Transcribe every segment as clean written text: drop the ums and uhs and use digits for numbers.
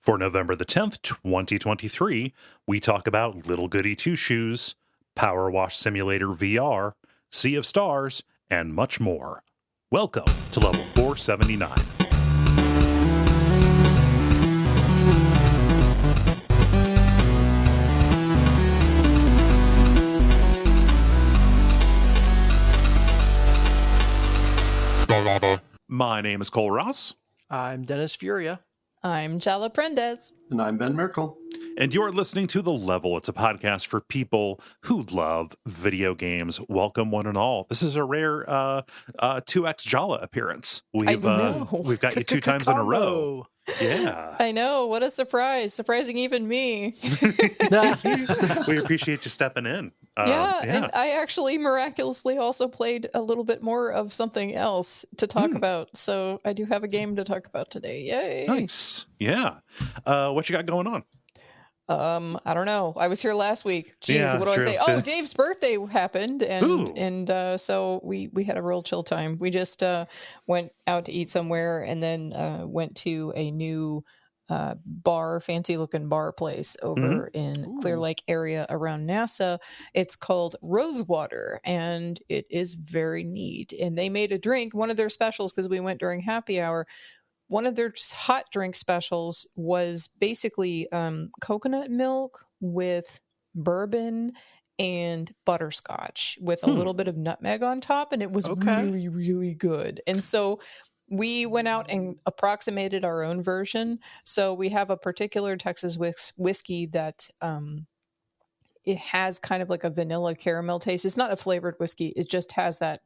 For November the 10th, 2023, we talk about Little Goodie Two Shoes, Power Wash Simulator VR, Sea of Stars, and much more. Welcome to Level 479. My name is Kole Ross. I'm Dennis Furia. I'm Jala Prendez. And I'm Ben Merkel. And you're listening to The Level. It's a podcast for people who love video games. Welcome, one and all. This is a rare 2X Jala appearance. We've got you two times in a row. Yeah. I know. What a surprise. Surprising even me. We appreciate you stepping in. And I actually miraculously also played a little bit more of something else to talk about. So I do have a game to talk about today. Yay. Nice. Yeah. What you got going on? I don't know. I was here last week. Jeez, Yeah, what do true. I say? Oh, Dave's birthday happened, and so we had a real chill time. We just went out to eat somewhere, and then went to a new fancy looking bar place over in Clear Lake area around NASA. It's called Rosewater, and it is very neat. And they made a drink, one of their specials, because we went during happy hour. One of their hot drink specials was basically coconut milk with bourbon and butterscotch with a little bit of nutmeg on top. And it was really, really good. And so we went out and approximated our own version. So we have a particular Texas whiskey that it has kind of like a vanilla caramel taste. It's not a flavored whiskey. It just has those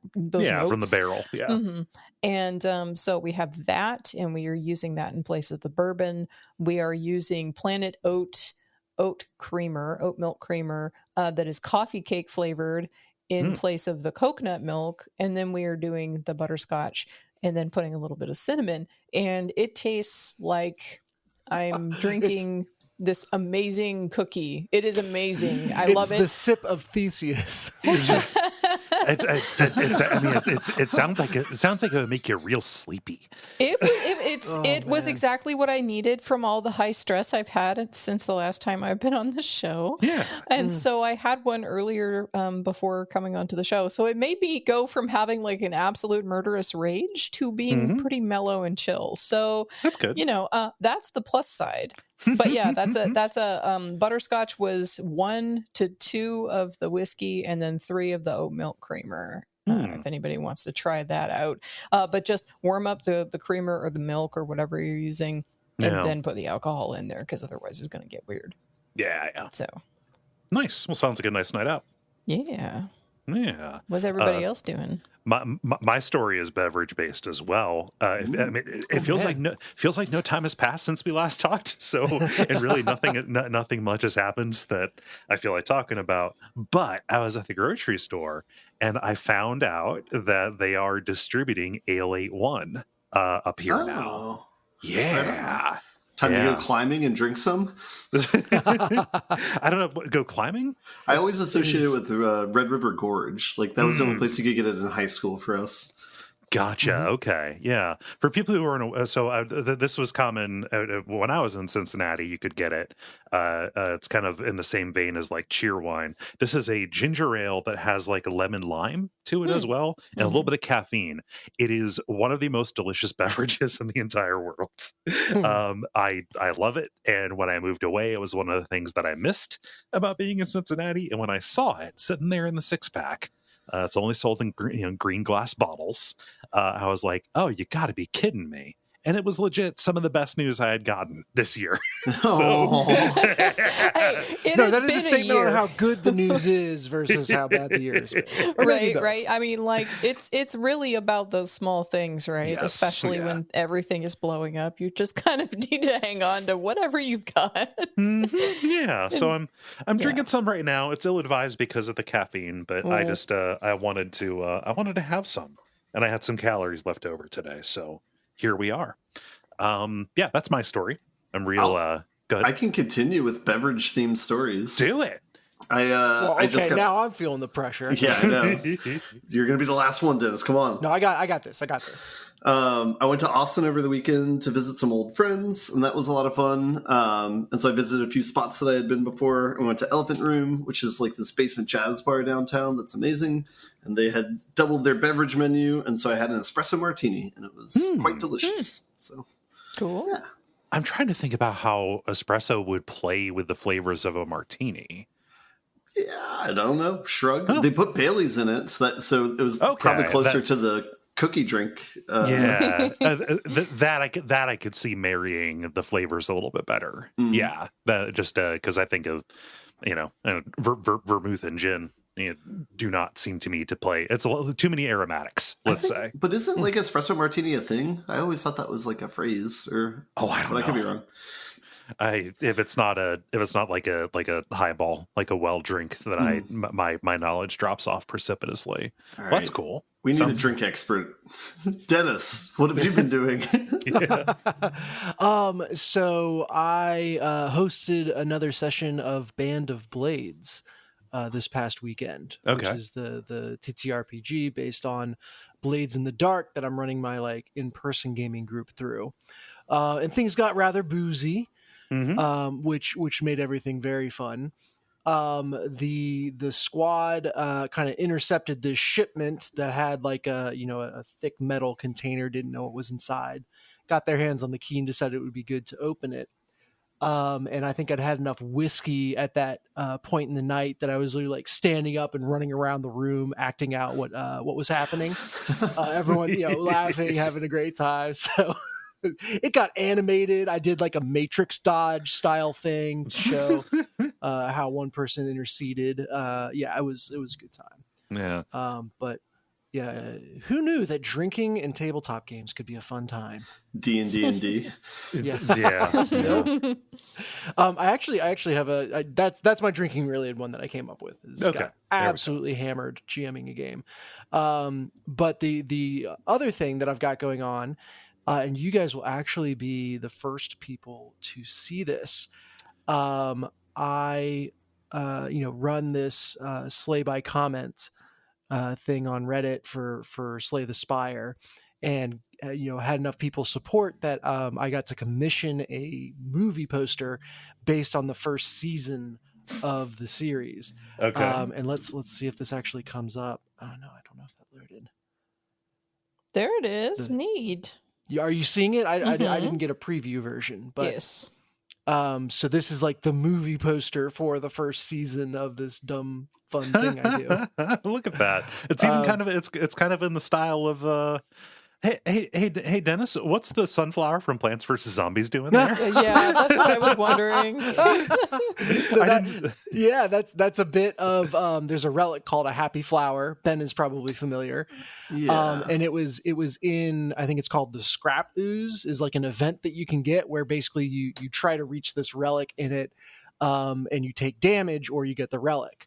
notes. From the barrel. Yeah. Mm-hmm. And so we have that, and we are using that in place of the bourbon. We are using Planet oat milk creamer that is coffee cake flavored in place of the coconut milk. And then we are doing the butterscotch and then putting a little bit of cinnamon. And it tastes like I'm drinking this amazing cookie. It is amazing. I love it. It's the sip of Theseus. It sounds like it would make you real sleepy. It was exactly what I needed from all the high stress I've had since the last time I've been on the show. Yeah. And so I had one earlier before coming onto the show. So it made me go from having like an absolute murderous rage to being pretty mellow and chill. So that's good. That's the plus side. But yeah, that's a butterscotch was 1 to 2 of the whiskey and then 3 of the oat milk creamer. If anybody wants to try that out, but just warm up the creamer or the milk or whatever you're using, and then put the alcohol in there, because otherwise it's going to get weird. Yeah. So nice. Well, sounds like a nice night out. Yeah. Yeah. What's everybody else doing? My story is beverage based as well. It feels like no time has passed since we last talked. So, and really nothing much has happened that I feel like talking about. But I was at the grocery store and I found out that they are distributing Ale 81 up here now. Yeah. Time to go climbing and drink some? I don't know. Go climbing? I always associate it with Red River Gorge. Like, that was the only place you could get it in high school for us. Gotcha. Okay. Yeah. For people who are this was common when I was in Cincinnati. You could get it. It's kind of in the same vein as like cheer wine. This is a ginger ale that has like a lemon lime to it as well, and a little bit of caffeine. It is one of the most delicious beverages in the entire world. I love it. And when I moved away, it was one of the things that I missed about being in Cincinnati. And when I saw it sitting there in the 6-pack. It's only sold in green glass bottles. I was like, oh, you got to be kidding me. And it was legit some of the best news I had gotten this year. That is a statement on how good the news is versus how bad the year is. Right. I mean, like, it's really about those small things, right? Yes, especially when everything is blowing up. You just kind of need to hang on to whatever you've got. Yeah. So I'm drinking some right now. It's ill advised because of the caffeine, but I just I wanted to have some, and I had some calories left over today, so here we are. That's my story. I'm real good. I can continue with beverage themed stories. Do it. I just got... now I'm feeling the pressure. Yeah, I know. You're going to be the last one, Dennis. Come on. No, I got this. I went to Austin over the weekend to visit some old friends, and that was a lot of fun. And so I visited a few spots that I had been before. I went to Elephant Room, which is like this basement jazz bar downtown that's amazing. And they had doubled their beverage menu, and so I had an espresso martini, and it was quite delicious. So cool. Yeah. I'm trying to think about how espresso would play with the flavors of a martini. Yeah, I don't know. Shrug. Oh. They put Bailey's in it, so it was probably closer to the cookie drink. That I could see marrying the flavors a little bit better. Yeah, just because I think of vermouth and gin. Do not seem to me to play. It's too many aromatics, let's say. But isn't like espresso martini a thing? I always thought that was like a phrase. Or I don't know. I could be wrong. If it's not like a highball, like a well drink, then my knowledge drops off precipitously. Well, that's cool. We need a drink expert. Dennis, what have you been doing? So I hosted another session of Band of Blades this past weekend, which is the TTRPG based on Blades in the Dark that I'm running my in-person gaming group through. And things got rather boozy. Which made everything very fun. The squad kind of intercepted this shipment that had a thick metal container, didn't know what was inside, got their hands on the key and decided it would be good to open it. And I think I'd had enough whiskey at that point in the night that I was literally standing up and running around the room, acting out what was happening. Everyone, laughing, having a great time. So it got animated. I did a Matrix dodge style thing to show how one person interceded. It was a good time. Yeah. But yeah, who knew that drinking and tabletop games could be a fun time? D&D. Yeah. Yeah. I actually have that's my drinking related one that I came up with. Got absolutely hammered GMing a game. But the other thing that I've got going on, and you guys will actually be the first people to see this. I run this Slay by Comment thing on Reddit for Slay the Spire, and had enough people support that I got to commission a movie poster based on the first season of the series. Okay. And let's see if this actually comes up. Oh no, I don't know if that loaded. There it is. Neat. Are you seeing it? I didn't get a preview version, but yes. So this is the movie poster for the first season of this dumb fun thing I do. Look at that! It's even it's kind of in the style of Hey, Dennis, what's the sunflower from Plants vs. Zombies doing there? Yeah, that's what I was wondering. That's a bit of there's a relic called a happy flower. Ben is probably familiar. Yeah. And it was in, I think it's called the Scrap Ooze, is an event that you can get where basically you try to reach this relic in it, and you take damage or you get the relic.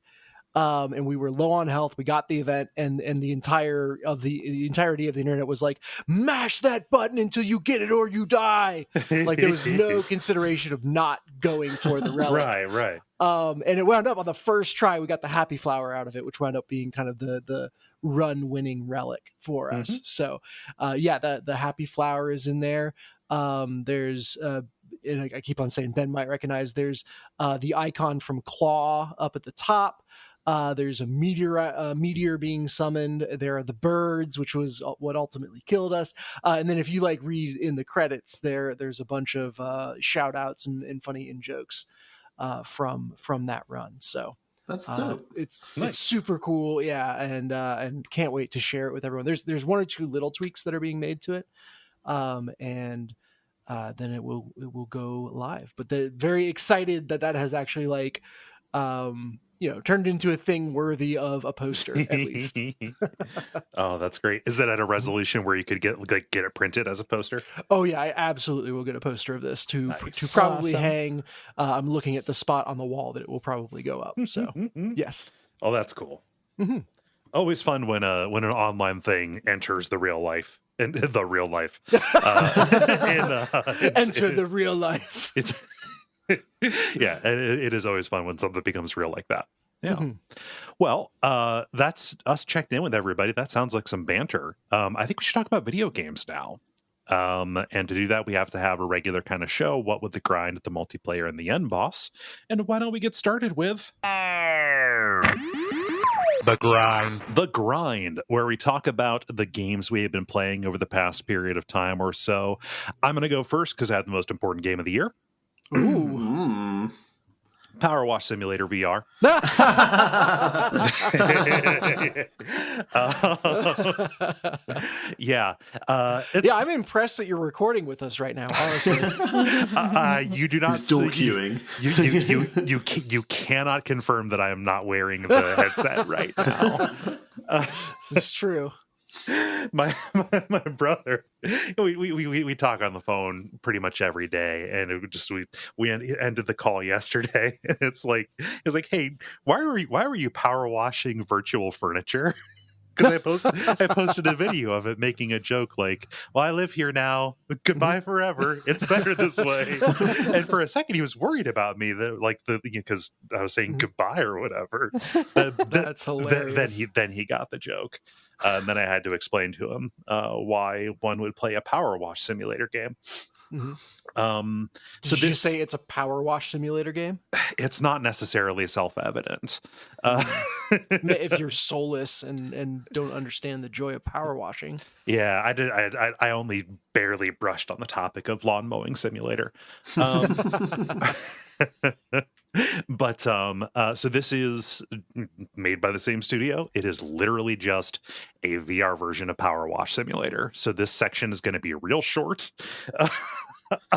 And we were low on health. We got the event, and the entirety of the internet was mash that button until you get it or you die. There was no consideration of not going for the relic. Right. And it wound up on the first try. We got the happy flower out of it, which wound up being kind of the run winning relic for us. Mm-hmm. So, the happy flower is in there. There's and I keep on saying Ben might recognize. There's the icon from Claw up at the top. There's a meteor being summoned. There are the birds, which was what ultimately killed us. And then if you read in the credits, there's a bunch of shout outs and funny in jokes from that run. So that's dope. It's super cool. Yeah. And can't wait to share it with everyone. There's one or two little tweaks that are being made to it. And then it will go live, but very excited that has actually turned into a thing worthy of a poster, at least. Oh, that's great. Is that at a resolution where you could get it printed as a poster? Oh yeah, I absolutely will get a poster of this to probably hang. I'm looking at the spot on the wall that it will probably go up. So yes. Oh, that's cool. Mm-hmm. Always fun when an online thing enters the real life. In the real life. Enter the real life. Yeah, it is always fun when something becomes real like that. Yeah. Mm-hmm. Well, that's us checked in with everybody. That sounds like some banter. I think we should talk about video games now. And to do that, we have to have a regular kind of show. What would the grind, the multiplayer, and the end boss? And why don't we get started with The Grind, where we talk about the games we have been playing over the past period of time or so. I'm going to go first because I have the most important game of the year. Ooh. Power Wash Simulator VR. Yeah. I'm impressed that you're recording with us right now, honestly. You do not still queuing. You cannot confirm that I am not wearing the headset right now. This is true. My brother, we talk on the phone pretty much every day, and we ended the call yesterday, and it's like hey, why were you power washing virtual furniture? Because I posted a video of it making a joke like, well, I live here now, goodbye forever, it's better this way. And for a second he was worried about me, that because I was saying goodbye or whatever. That's hilarious. Then he got the joke. And then I had to explain to him why one would play a power wash simulator game. Mm-hmm. Did you say it's a power wash simulator game? It's not necessarily self-evident. If you're soulless and don't understand the joy of power washing. Yeah, I only barely brushed on the topic of lawn mowing simulator. But so this is made by the same studio. It is literally just a VR version of Power Wash Simulator. So this section is going to be real short.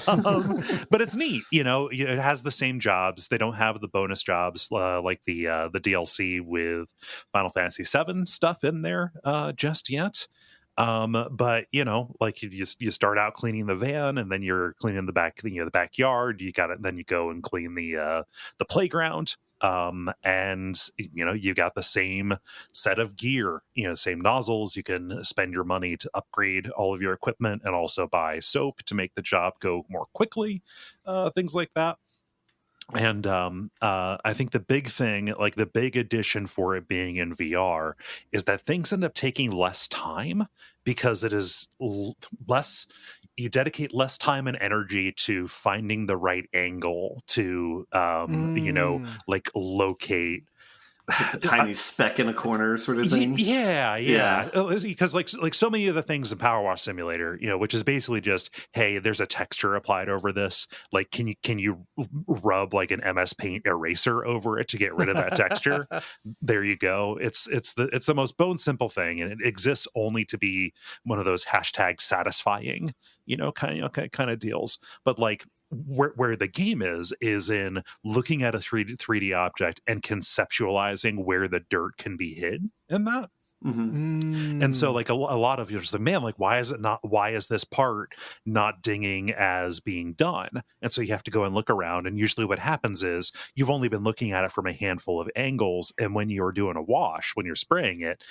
But it's neat, it has the same jobs. They don't have the bonus jobs like the DLC with Final Fantasy VII stuff in there just yet. But you start out cleaning the van, and then you're cleaning the backyard. Then you go and clean the playground. And you got the same set of gear, same nozzles. You can spend your money to upgrade all of your equipment and also buy soap to make the job go more quickly, things like that. And I think the big thing, like the big addition for it being in VR, is that things end up taking less time because it is less. You dedicate less time and energy to finding the right angle to, locate a tiny speck in a corner sort of thing. Yeah. Because like so many of the things in Power Wash Simulator, which is basically just, hey, there's a texture applied over this. Like, can you rub like an MS Paint eraser over it to get rid of that texture? There you go. It's the most bone simple thing, and it exists only to be one of those hashtag satisfying, kind of deals. But like where the game is in looking at a 3D object and conceptualizing where the dirt can be hid in that. Mm-hmm. And so like a lot of you are just like, man, like why is this part not dinging as being done? And so you have to go and look around, and usually what happens is you've only been looking at it from a handful of angles, and when you're doing a wash, when you're spraying it,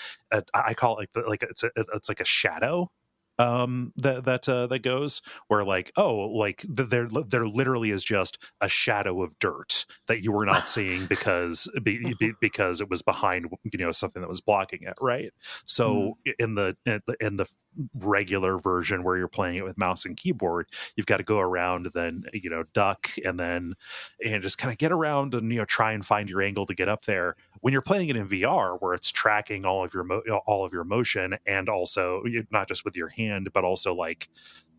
I call it it's like a shadow that goes where like, there literally is just a shadow of dirt that you were not seeing because it was behind something that was blocking it, right? So in the regular version where you're playing it with mouse and keyboard, you've got to go around and then duck and just kind of get around and try and find your angle to get up there. When you're playing it in VR, where it's tracking all of your motion, and also not just with your hand, but also like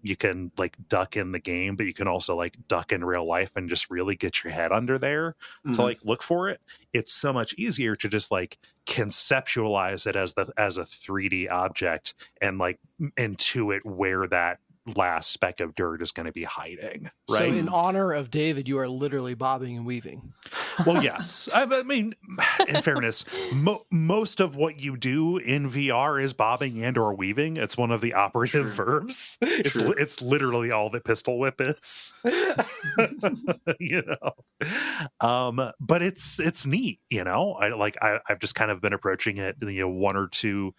you can like duck in the game, but you can also like duck in real life and just really get your head under there to like look for it. It's so much easier to just like conceptualize it as a 3D object and like intuit where that last speck of dirt is going to be hiding, right? So in honor of David, you are literally bobbing and weaving. Well, yes. I mean, in fairness, most of what you do in VR is bobbing and or weaving. It's one of the operative verbs. It's literally all that pistol whip is. But it's neat, I've just kind of been approaching it, one or two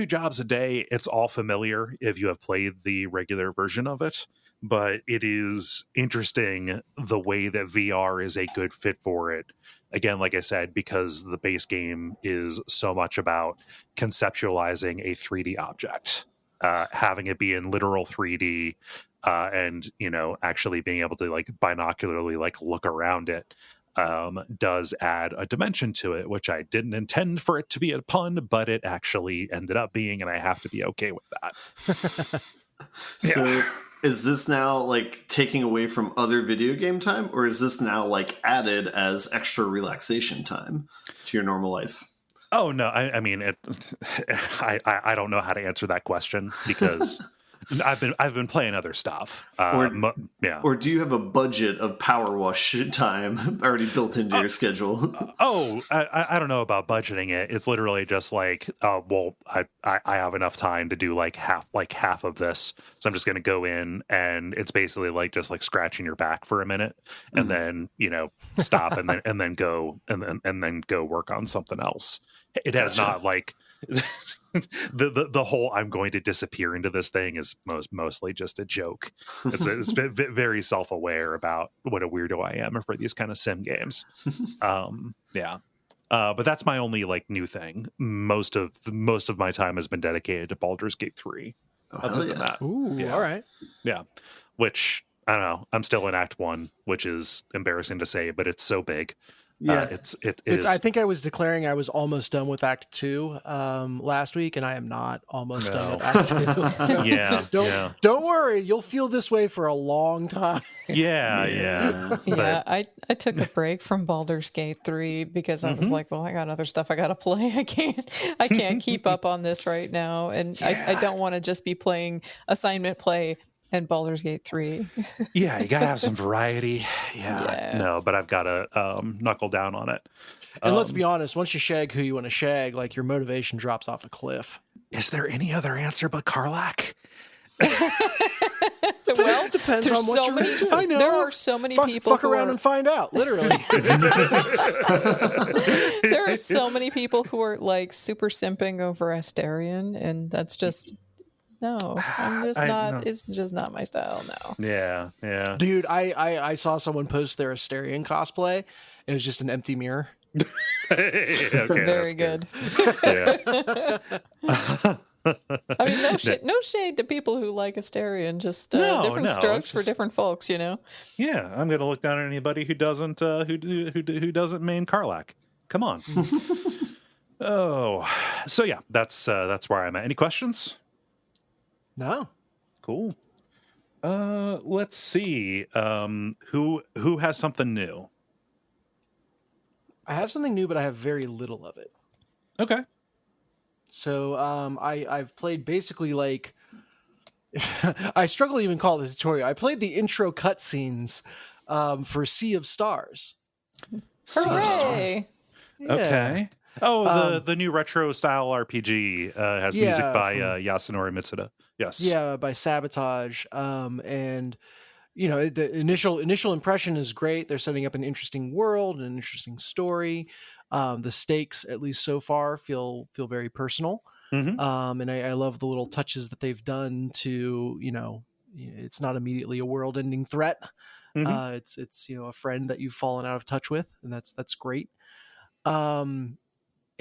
jobs a day. It's all familiar if you have played the regular version of it. but it is interesting the way that VR is a good fit for it. Again, like I said, because the base game is so much about conceptualizing a 3D object, having it be in literal 3D, and actually being able to like binocularly like look around it, does add a dimension to it, which I didn't intend for it to be a pun, but it actually ended up being, and I have to be okay with that. So is this now like taking away from other video game time, or is this now like added as extra relaxation time to your normal life? Oh no, I mean it. I don't know how to answer that question because I've been playing other stuff. Or do you have a budget of power wash time already built into your schedule? I don't know about budgeting it. It's literally just like, I have enough time to do like half of this, so I'm just going to go in, and it's basically like just like scratching your back for a minute, and then stop, and then go and then go work on something else. It has not like. the whole I'm going to disappear into this thing is mostly just a joke. It's very self-aware about what a weirdo I am for these kind of sim games. But that's my only like new thing. Most of my time has been dedicated to Baldur's Gate 3. Other than that, all right, which I don't know. I'm still in Act 1, which is embarrassing to say, but it's so big. Yeah, it is. I think I was declaring I was almost done with Act 2 last week, and I am not almost done with Act 2. So don't worry, you'll feel this way for a long time. Yeah. I took a break from Baldur's Gate 3 because I was like, well, I got other stuff I got to play. I can't keep up on this right now, and I don't want to just be playing assignment play and Baldur's Gate 3. Yeah, you gotta have some variety. No, but I've got to knuckle down on it. And let's be honest, once you shag who you want to shag, like your motivation drops off a cliff. Is there any other answer but Karlach? Well, it depends on what you're into. I know. There are so many people fuck around and find out, literally. There are so many people who are like super simping over Astarion, and that's just... No, I'm just not. No. It's just not my style. No. Yeah. Dude, I saw someone post their Astarion cosplay. It was just an empty mirror. Very good. I mean, no shade to people who like Astarion. Just different strokes for different folks, Yeah, I'm gonna look down at anybody who doesn't who doesn't main Karlach. Come on. So yeah, that's where I'm at. Any questions? No. Cool. Let's see. Who has something new? I have something new, but I have very little of it. Okay. So I've played basically like I struggle to even call it a tutorial. I played the intro cutscenes for Sea of Stars. Hooray! Yeah. Okay. Oh, the new retro style RPG has music by Yasunori Mitsuda. Yes. Yeah, by Sabotage. And the initial impression is great. They're setting up an interesting world, an interesting story. The stakes, at least so far, feel very personal. And I love the little touches that they've done to, it's not immediately a world-ending threat. It's a friend that you've fallen out of touch with, and that's great.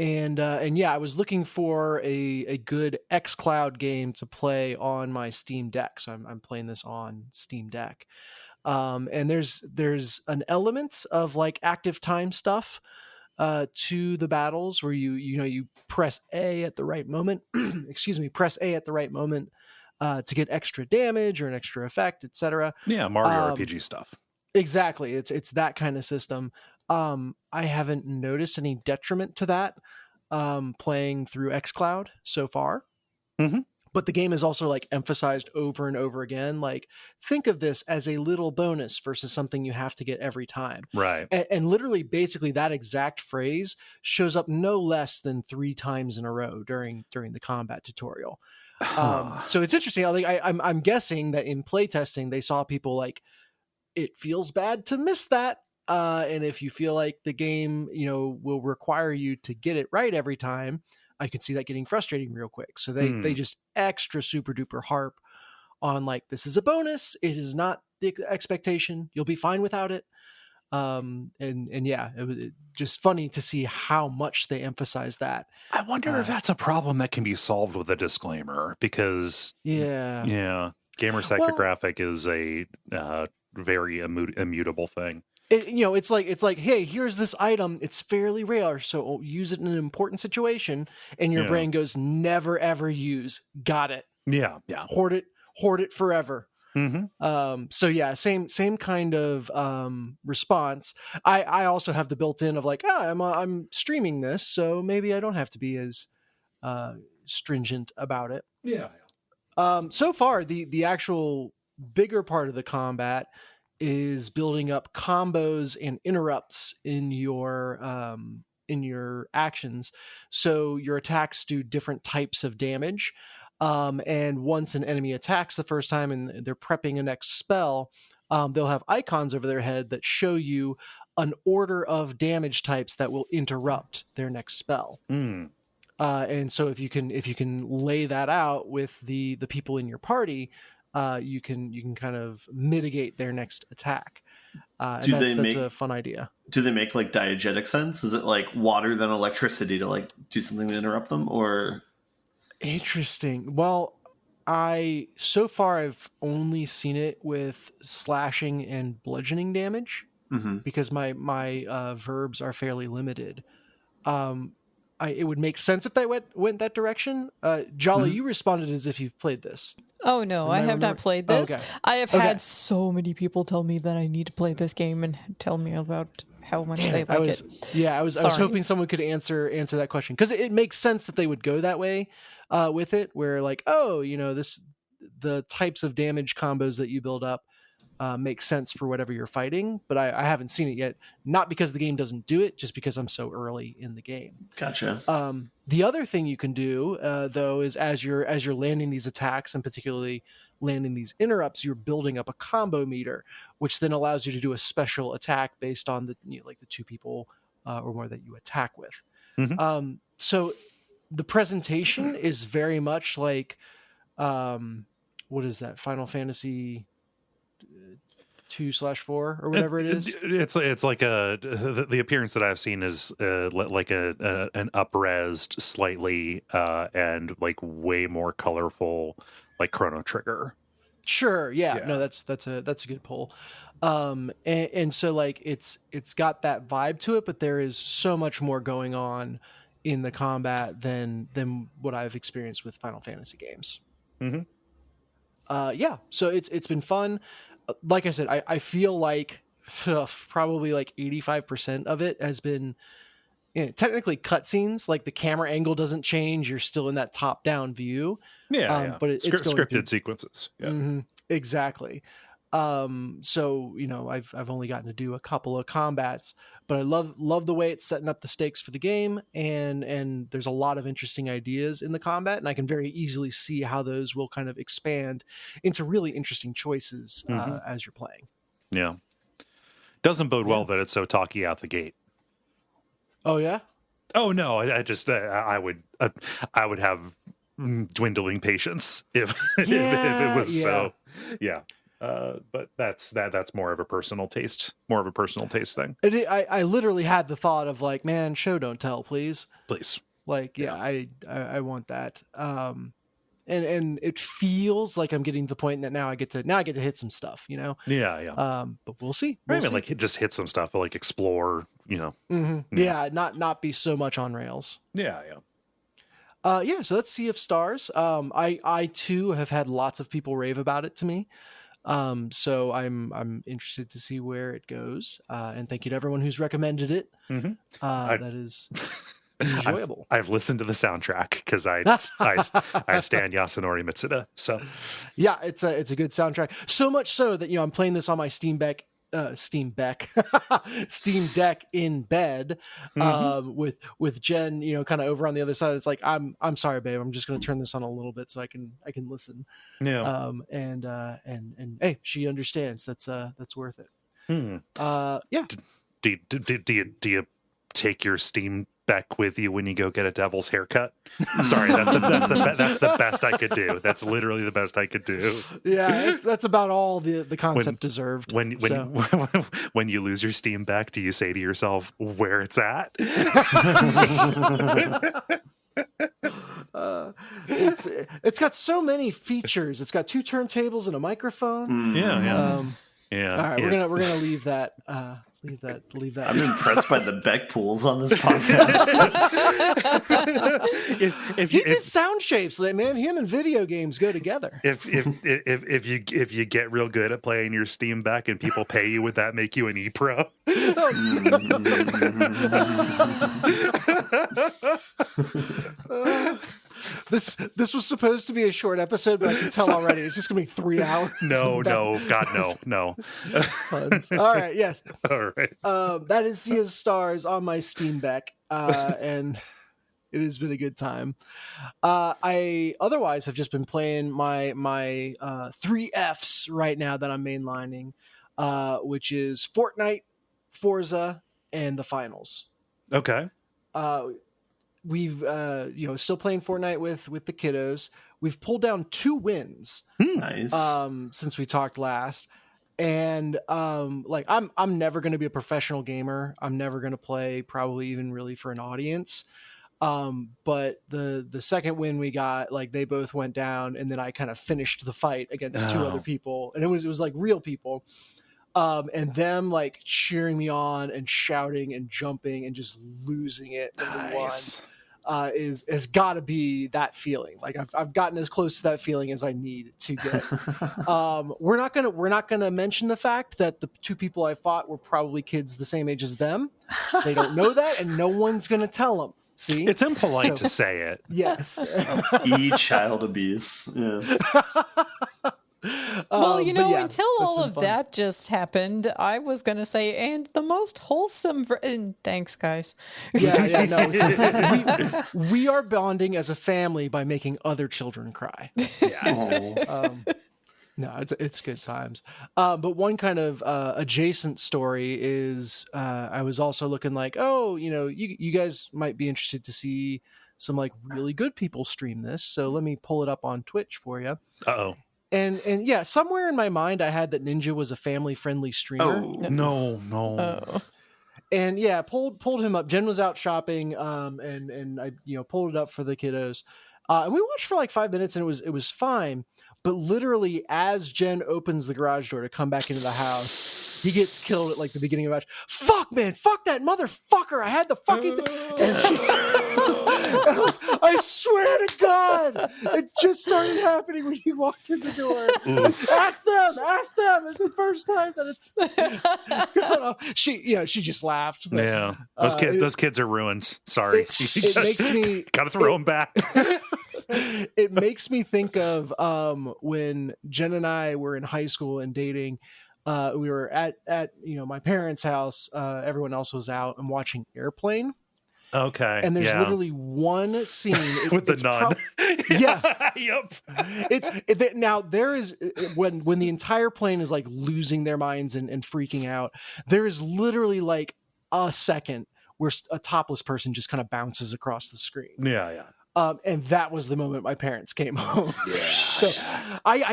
And I was looking for a good xCloud game to play on my Steam Deck. So I'm playing this on Steam Deck. And there's an element of like active time stuff to the battles where you press A at the right moment. Press A at the right moment to get extra damage or an extra effect, etc. Yeah, Mario RPG stuff. Exactly. It's that kind of system. I haven't noticed any detriment to that playing through xCloud so far. But the game is also like emphasized over and over again. Like, think of this as a little bonus versus something you have to get every time. Right. And literally, basically, that exact phrase shows up no less than 3 times in a row during the combat tutorial. So it's interesting. I'm guessing that in playtesting, they saw people like, it feels bad to miss that. And if you feel like the game, will require you to get it right every time, I could see that getting frustrating real quick. So they just extra super duper harp on like, this is a bonus. It is not the expectation. You'll be fine without it. And yeah, it was just funny to see how much they emphasize that. I wonder if that's a problem that can be solved with a disclaimer, because gamer psychographic is a very immutable thing. It's like, hey, here's this item. It's fairly rare, so use it in an important situation. And your brain goes, never ever use. Got it. Yeah. Hoard it forever. Mm-hmm. So yeah, same kind of response. I also have the built-in of like, I'm streaming this, so maybe I don't have to be as stringent about it. Yeah. So far, the actual bigger part of the combat is building up combos and interrupts in your actions. So your attacks do different types of damage. And once an enemy attacks the first time and they're prepping a next spell, they'll have icons over their head that show you an order of damage types that will interrupt their next spell. And so if you can lay that out with the people in your party, you can kind of mitigate their next attack. And that's a fun idea. Do they make like diegetic sense? Is it like water then electricity to like do something to interrupt them, or? Interesting. Well, so far I've only seen it with slashing and bludgeoning damage, because my verbs are fairly limited. It would make sense if they went that direction. Jala, you responded as if you've played this. Oh no, I have not played this. Okay. I have had so many people tell me that I need to play this game and tell me about how much they like it. Yeah, I was hoping someone could answer that question, because it makes sense that they would go that way with it, where like, the types of damage combos that you build up make sense for whatever you're fighting, but I haven't seen it yet. Not because the game doesn't do it, just because I'm so early in the game. Gotcha. The other thing you can do, though, is as you're landing these attacks, and particularly landing these interrupts, you're building up a combo meter, which then allows you to do a special attack based on the two people or more that you attack with. So the presentation is very much like, what is that? Final Fantasy 2/4 or whatever it is. It's like the appearance that I've seen is like an up-resed slightly and like way more colorful, like Chrono Trigger. Sure, yeah. No, that's a good pull. And so like it's got that vibe to it, but there is so much more going on in the combat than what I've experienced with Final Fantasy games. So it's been fun. Like I said, I feel like probably like 85% of it has been technically cutscenes. Like the camera angle doesn't change; you're still in that top-down view. But it's scripted sequences. Yeah. Exactly. So I've only gotten to do a couple of combats, but I love the way it's setting up the stakes for the game, and there's a lot of interesting ideas in the combat, and I can very easily see how those will kind of expand into really interesting choices as you're playing. Yeah, doesn't bode well that it's so talky out the gate. Oh yeah. Oh no, I just I would have dwindling patience if it was so. Yeah. But that's more of a personal taste thing. I literally had the thought of like, man, show don't tell, please. Like, I want that. And it feels like I'm getting to the point that now I get to hit some stuff, Yeah. But we'll see. Like just hit some stuff, but like explore, Yeah, not be so much on rails. Yeah. So that's Sea of Stars. I too have had lots of people rave about it to me. So I'm interested to see where it goes. And thank you to everyone who's recommended it. That is enjoyable. I've listened to the soundtrack because I stand Yasunori Mitsuda. So yeah, it's a good soundtrack. So much so that I'm playing this on my Steam Deck in bed, with Jen, kind of over on the other side. It's like, I'm sorry, babe, I'm just going to turn this on a little bit so I can listen. Yeah. And hey, she understands. That's worth it. Yeah. Do you take your Steam Beck with you when you go get a devil's haircut. Sorry, that's the best I could do. That's literally the best I could do. Yeah, that's about all the concept deserved. When you lose your Steam back, do you say to yourself where it's at? It's got so many features. It's got 2 turntables and a microphone. Yeah. All right, we're gonna leave that. Leave that. I'm impressed by the Beck pools on this podcast. if he did sound shapes, like, man, him and video games go together. If you get real good at playing your Steam back and people pay you, would that make you an e-pro? This was supposed to be a short episode, but I can tell already it's just gonna be 3 hours. No, God, no. All right, yes. All right. That is Sea of Stars on my Steam Deck, and it has been a good time. I otherwise have just been playing my 3 Fs right now that I'm mainlining, which is Fortnite, Forza, and the finals. Okay. We've still playing Fortnite with the kiddos. We've pulled down 2 wins. Nice. Since we talked last. And I'm never going to be a professional gamer. I'm never going to play probably even really for an audience. But the second win we got, like, they both went down, and then I kind of finished the fight against 2 other people, and it was like real people. And them like cheering me on and shouting and jumping and just losing it. Nice. Has got to be that feeling. Like I've gotten as close to that feeling as I need to get. We're not gonna mention the fact that the 2 people I fought were probably kids the same age as them. They don't know that, and no one's gonna tell them. See, it's impolite to say it. Yes. Child abuse. Yeah. Well, until all of that just happened, I was going to say, and the most wholesome... thanks, guys. No. We are bonding as a family by making other children cry. Yeah. No, it's good times. But one kind of adjacent story is I was also looking like, you guys might be interested to see some like really good people stream this. So let me pull it up on Twitch for you. Uh-oh. And yeah, somewhere in my mind, I had that Ninja was a family-friendly streamer. Oh, no. Oh. And yeah, pulled him up. Jen was out shopping, and I pulled it up for the kiddos. And we watched for like 5 minutes, and it was fine. But literally, as Jen opens the garage door to come back into the house, he gets killed at like the beginning of the match. Fuck, man, fuck that motherfucker! I had the fucking I swear to God, it just started happening when he walked in the door. Ask them. It's the first time that it's. She just laughed. But, yeah, those kids are ruined. Sorry, it makes me gotta throw them back. It makes me think of when Jen and I were in high school and dating. We were at my parents' house. Everyone else was out and watching Airplane. Okay. And there's literally one scene with the nun. Yep. Now there is when the entire plane is like losing their minds and freaking out. There is literally like a second where a topless person just kind of bounces across the screen. Yeah. And that was the moment my parents came home. Yeah, so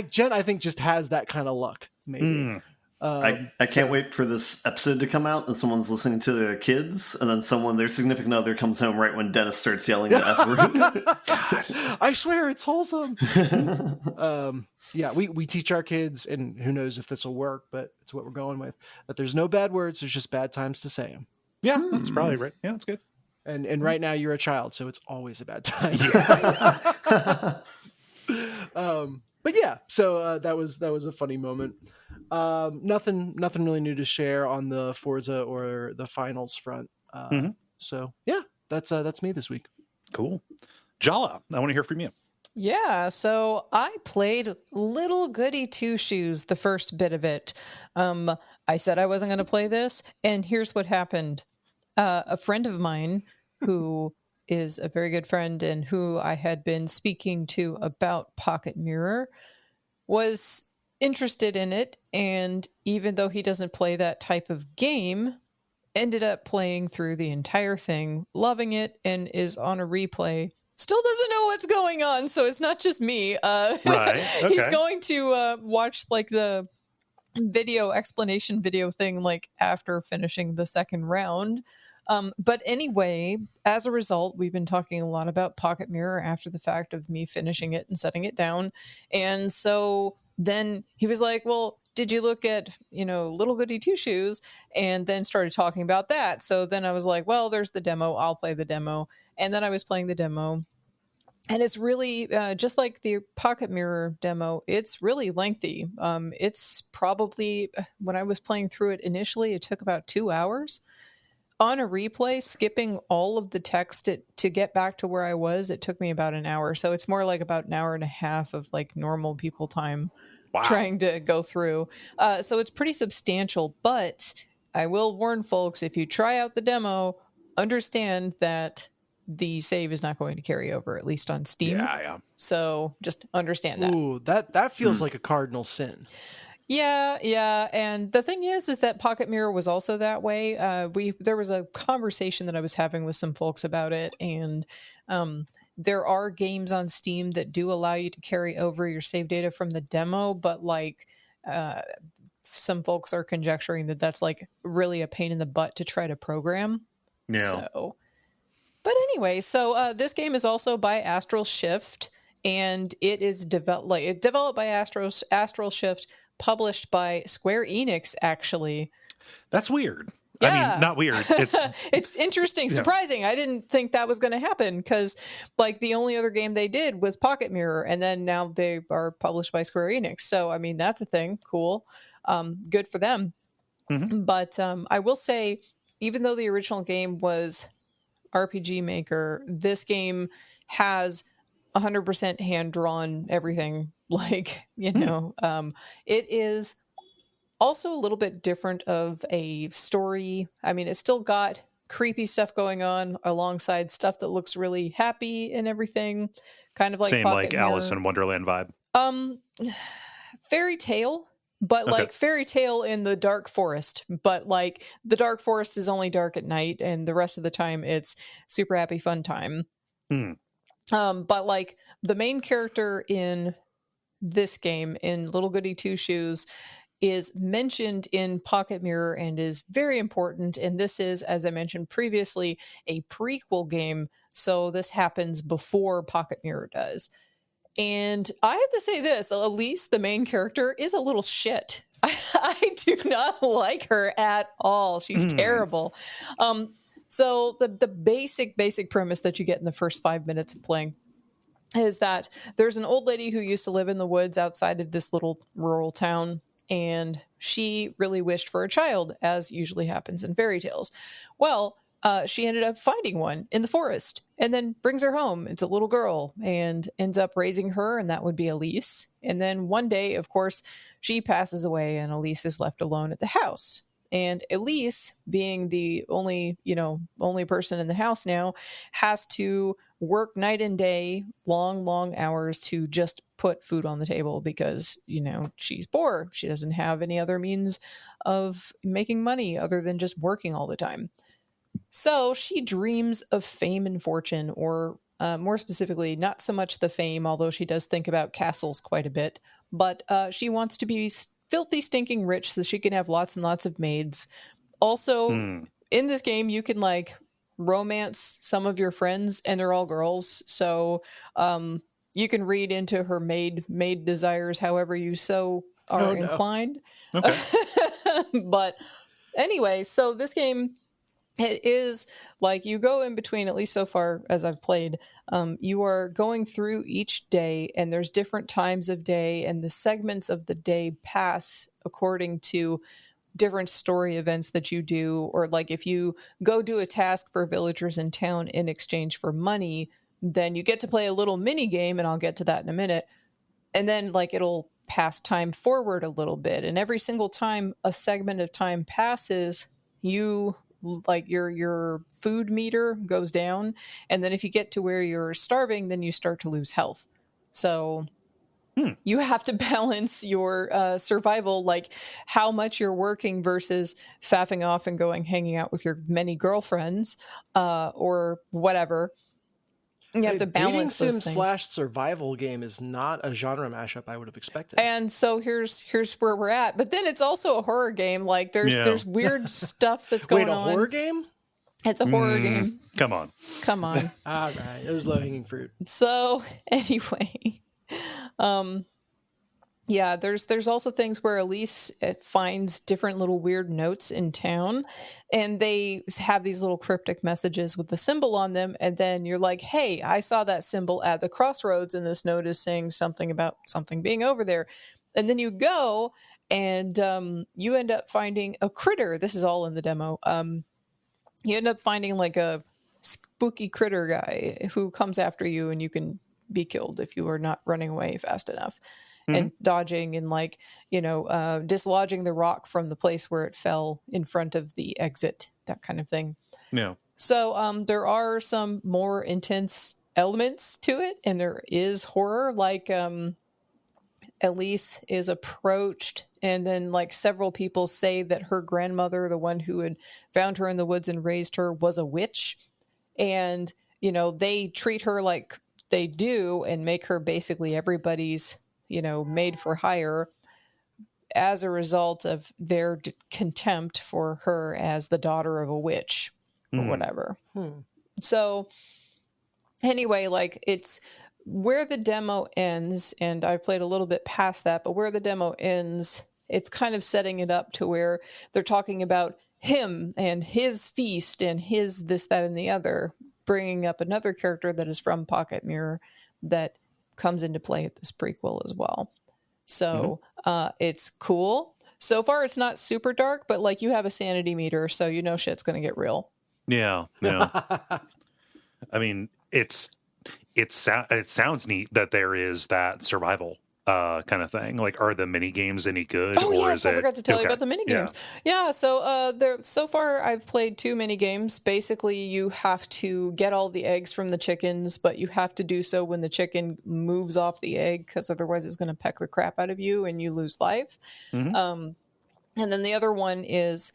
Jen, I think, just has that kind of luck. Maybe. I can't wait for this episode to come out and someone's listening to their kids, and then their significant other comes home right when Dennis starts yelling the F word. I swear it's wholesome. We teach our kids, and who knows if this will work, but it's what we're going with, that there's no bad words, there's just bad times to say them. Yeah, that's probably right. Yeah, that's good. And right now you're a child, so it's always a bad time. But yeah, so that was a funny moment. Nothing really new to share on the Forza or the finals front. So yeah, that's me this week. Cool. Jala, I want to hear from you. Yeah, so I played Little Goodie Two Shoes, the first bit of it. I said I wasn't going to play this, and here's what happened. A friend of mine who is a very good friend and who I had been speaking to about Pocket Mirror was interested in it. And even though he doesn't play that type of game, ended up playing through the entire thing, loving it, and is on a replay. Still doesn't know what's going on, so it's not just me. Right. Okay. He's going to watch like the video explanation video thing like after finishing the second round. But anyway, as a result, we've been talking a lot about Pocket Mirror after the fact of me finishing it and setting it down. And so then he was like, well, did you look at, Little Goodie Two Shoes? And then started talking about that. So then I was like, well, there's the demo. I'll play the demo. And then I was playing the demo. And it's really just like the Pocket Mirror demo, it's really lengthy. It's probably, when I was playing through it initially, it took about 2 hours. On a replay, skipping all of the text to get back to where I was, it took me about an hour. So it's more like about an hour and a half of like normal people time trying to go through. So it's pretty substantial. But I will warn folks, if you try out the demo, understand that the save is not going to carry over, at least on Steam. Yeah. So just understand that. Ooh, that feels like a cardinal sin. Yeah. And the thing is that Pocket Mirror was also that way. There was a conversation that I was having with some folks about it, and there are games on Steam that do allow you to carry over your save data from the demo, but like some folks are conjecturing that that's like really a pain in the butt to try to program. Yeah. But anyway, so this game is also by Astral Shift, and it is developed by Astral Shift, published by Square Enix, actually. That's weird. Yeah. I mean, not weird. It's interesting, surprising. I didn't think that was going to happen because, like, the only other game they did was Pocket Mirror, and then now they are published by Square Enix. So, I mean, that's a thing. Cool. Good for them. Mm-hmm. But I will say, even though the original game was RPG Maker, this game has 100% hand-drawn everything. Like, it is also a little bit different of a story. I mean, it's still got creepy stuff going on alongside stuff that looks really happy and everything. Kind of like same Pocket like Mirror. Alice in Wonderland vibe. Fairy tale, but like fairy tale in the dark forest. But like the dark forest is only dark at night, and the rest of the time it's super happy fun time. But like the main character in this game, in Little Goodie Two Shoes, is mentioned in Pocket Mirror and is very important. And this is, as I mentioned previously, a prequel game. So this happens before Pocket Mirror does. And I have to say this, Elise, the main character, is a little shit. I do not like her at all. She's terrible. So the basic premise that you get in the first 5 minutes of playing is that there's an old lady who used to live in the woods outside of this little rural town, and she really wished for a child, as usually happens in fairy tales. Well, she ended up finding one in the forest and then brings her home. It's a little girl and ends up raising her, and that would be Elise. And then one day, of course, she passes away and Elise is left alone at the house. And Elise, being the only person in the house now, has to work night and day, long hours to just put food on the table because, she's poor. She doesn't have any other means of making money other than just working all the time. So she dreams of fame and fortune, or more specifically, not so much the fame, although she does think about castles quite a bit, but she wants to be filthy stinking rich so she can have lots and lots of maids. Also, in this game, you can like romance some of your friends, and they're all girls. So you can read into her maid desires however you so are inclined. Okay. But anyway, so this game, it is like you go in between, at least so far as I've played, you are going through each day, and there's different times of day, and the segments of the day pass according to different story events that you do. Or like if you go do a task for villagers in town in exchange for money, then you get to play a little mini game, and I'll get to that in a minute. And then like it'll pass time forward a little bit, and every single time a segment of time passes, you like your food meter goes down, and then if you get to where you're starving, then you start to lose health. So You have to balance your survival, like how much you're working versus faffing off and hanging out with your many girlfriends or whatever. You have to balance those things. Dating sim / survival game is not a genre mashup I would have expected. And so here's where we're at. But then it's also a horror game. Like there's weird stuff that's going on. Wait, a horror game? It's a horror game. Come on. All right, it was low hanging fruit. So anyway, yeah, there's also things where Elise finds different little weird notes in town, and they have these little cryptic messages with the symbol on them, and then you're like, hey, I saw that symbol at the crossroads, and this note is saying something about something being over there. And then you go, and you end up finding a critter. This is all in the demo. You end up finding like a spooky critter guy who comes after you, and you can be killed if you are not running away fast enough. And dodging and dislodging the rock from the place where it fell in front of the exit, that kind of thing. Yeah. So there are some more intense elements to it, and there is horror. Like Elise is approached, and then like several people say that her grandmother, the one who had found her in the woods and raised her, was a witch. And, they treat her like they do and make her basically everybody's made for hire as a result of their contempt for her as the daughter of a witch or whatever. So anyway, like it's where the demo ends, and I played a little bit past that, but where the demo ends, it's kind of setting it up to where they're talking about him and his feast and his this, that, and the other, bringing up another character that is from Pocket Mirror that comes into play at this prequel as well. So it's cool. So far it's not super dark, but like you have a sanity meter, so shit's gonna get real. Yeah. I mean, it sounds neat that there is that survival kind of thing. Like, are the mini games any good? Oh, yes, I forgot to tell you about the mini games. Yeah, so far I've played 2 mini games. Basically, you have to get all the eggs from the chickens, but you have to do so when the chicken moves off the egg, because otherwise it's going to peck the crap out of you and you lose life. And then the other one is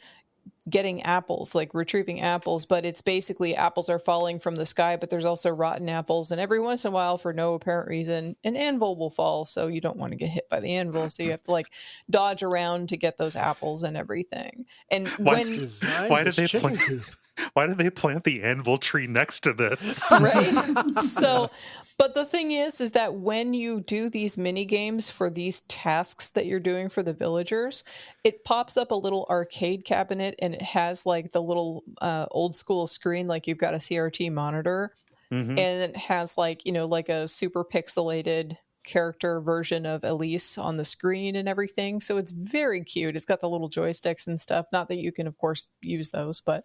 getting apples, like retrieving apples, but it's basically apples are falling from the sky, but there's also rotten apples, and every once in a while, for no apparent reason, an anvil will fall, so you don't want to get hit by the anvil, so you have to like dodge around to get those apples and everything. And why did they plant the anvil tree next to this? Right. So, but the thing is that when you do these mini games for these tasks that you're doing for the villagers, it pops up a little arcade cabinet, and it has like the little old school screen, like you've got a CRT monitor, and it has like, like a super pixelated character version of Elise on the screen and everything. So it's very cute. It's got the little joysticks and stuff. Not that you can, of course, use those, but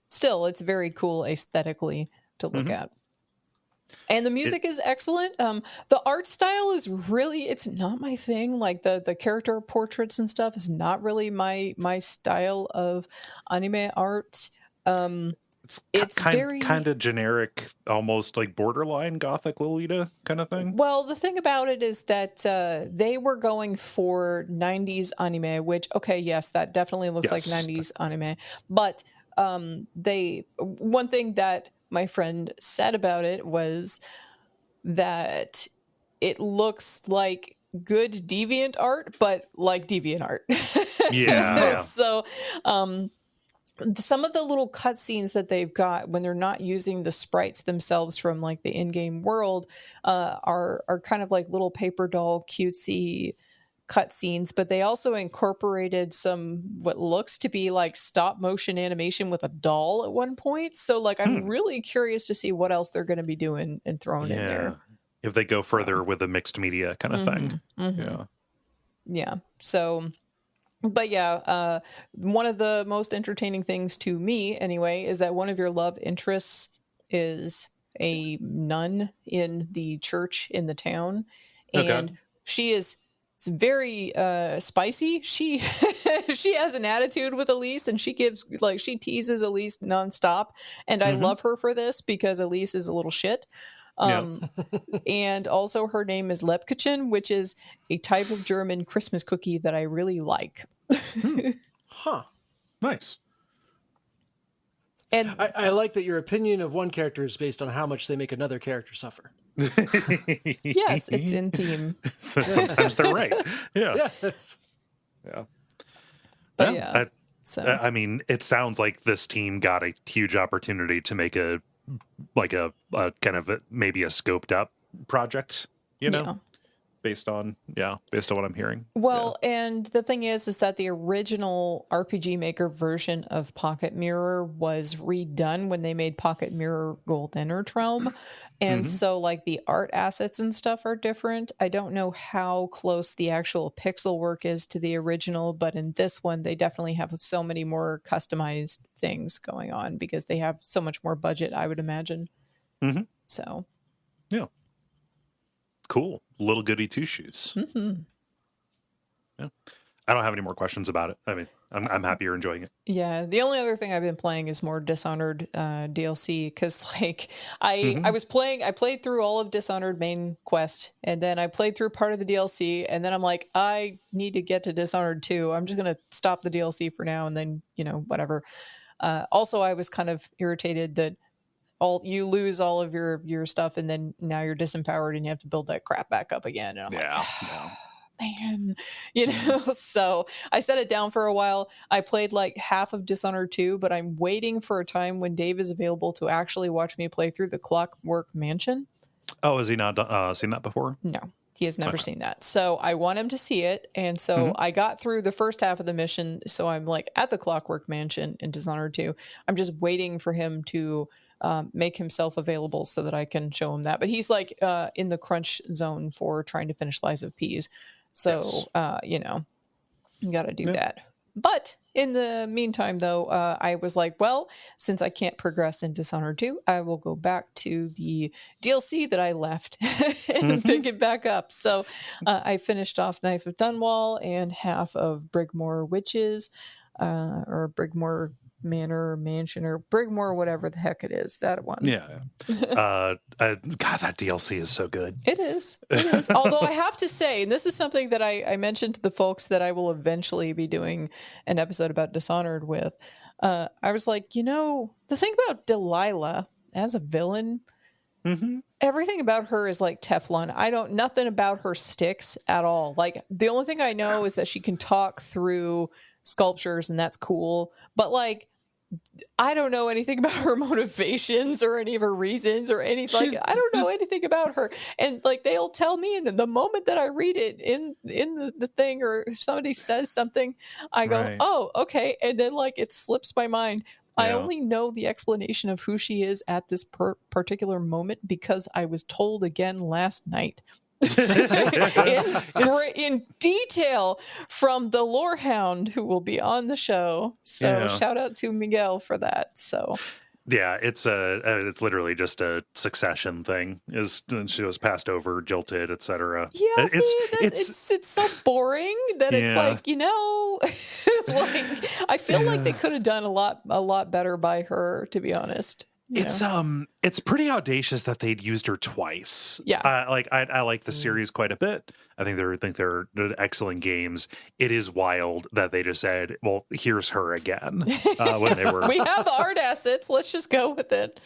still, it's very cool aesthetically to look at. And the music is excellent. The art style is really, it's not my thing. Like the character portraits and stuff is not really my style of anime art. It's very kind of generic, almost like borderline gothic Lolita kind of thing. Well, the thing about it is that they were going for 90s anime, which, okay, yes, that definitely looks like 90s anime. But one thing that my friend said about it was that it looks like good deviant art, but like deviant art. Yeah. So some of the little cutscenes that they've got when they're not using the sprites themselves from like the in-game world are kind of like little paper doll cutesy cutscenes, but they also incorporated some what looks to be like stop motion animation with a doll at one point. So like I'm really curious to see what else they're going to be doing and throwing in there if they go further with a mixed media kind of thing. Yeah. So, but one of the most entertaining things to me anyway is that one of your love interests is a nun in the church in the town, and she is very spicy. She she has an attitude with Elise, and she teases Elise nonstop, and I love her for this because Elise is a little shit. And also her name is Lebkuchen, which is a type of German Christmas cookie that I really like. Huh. Nice. And I like that your opinion of one character is based on how much they make another character suffer. Yes, it's in theme. Sometimes they're right. Yeah. Yes. Yeah. But yeah. I mean, it sounds like this team got a huge opportunity to make a kind of maybe a scoped up project, based on what I'm hearing. Well, and the thing is that the original RPG Maker version of Pocket Mirror was redone when they made Pocket Mirror Gold Inner Realm. And so like the art assets and stuff are different. I don't know how close the actual pixel work is to the original, but in this one, they definitely have so many more customized things going on because they have so much more budget, I would imagine. So. Yeah. Cool. Little Goodie Two Shoes. Yeah. I don't have any more questions about it. I mean, I'm happy you're enjoying it. Yeah. The only other thing I've been playing is more Dishonored DLC because like I played through all of Dishonored main quest and then I played through part of the DLC and then I'm like, I need to get to Dishonored 2. I'm just going to stop the DLC for now and then, whatever. Also, I was kind of irritated that you lose all of your stuff and then now you're disempowered and you have to build that crap back up again. And I'm man, so I set it down for a while. I played like half of Dishonored 2, but I'm waiting for a time when Dave is available to actually watch me play through the Clockwork Mansion. Oh, has he not seen that before? No, he has never seen that. So I want him to see it. And so I got through the first half of the mission. So I'm like at the Clockwork Mansion in Dishonored 2. I'm just waiting for him to make himself available so that I can show him that. But he's like in the crunch zone for trying to finish Lies of P's. So, you got to do that. But in the meantime, though, I was like, well, since I can't progress in Dishonored 2, I will go back to the DLC that I left and pick it back up. So I finished off Knife of Dunwall and half of Brigmore Witches, or Brigmore Mansion, or Brigmore, whatever the heck it is, that one. God, that DLC is so good. It is. Although I have to say, and this is something that I mentioned to the folks that I will eventually be doing an episode about Dishonored with. I was like, the thing about Delilah as a villain, everything about her is like Teflon. Nothing about her sticks at all. Like the only thing I know is that she can talk through sculptures and that's cool. But like, I don't know anything about her motivations or any of her reasons or anything. Like, I don't know anything about her. And like, they'll tell me, and the moment that I read it in the thing, or if somebody says something, I go, oh, okay. And then like, it slips my mind. I only know the explanation of who she is at this particular moment because I was told again last night. in detail from the Lorehound who will be on the show. So shout out to Miguel for that. So it's literally just a succession thing. She was passed over, jilted, etc. Yeah, it's so boring that it's like, like I feel like they could have done a lot better by her, to be honest. It's pretty audacious that they'd used her twice. I like the series quite a bit. I think they're excellent games. It is wild that they just said, well, here's her again, when they were we have the art assets, let's just go with it.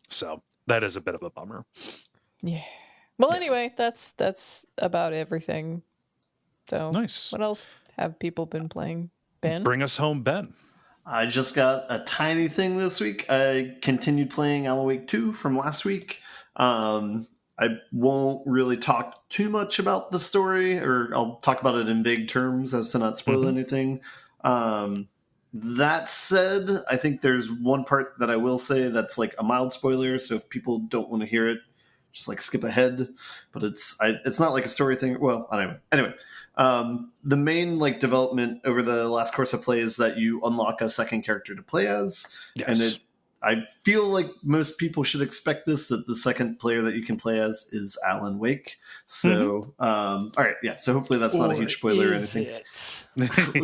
So that is a bit of a bummer. Well, anyway, that's about everything. So nice. What else have people been playing? Ben, bring us home, Ben. I just got a tiny thing this week. I continued playing Alan Wake 2 from last week. I won't really talk too much about the story, or I'll talk about it in vague terms as to not spoil anything. That said, I think there's one part that I will say that's like a mild spoiler, so if people don't want to hear it, just like skip ahead. But it's not like a story thing. Well, anyway. The main like development over the last course of play is that you unlock a second character to play as, and I feel like most people should expect this, that the second player that you can play as is Alan Wake. So, all right, yeah. So hopefully that's not a huge spoiler or anything.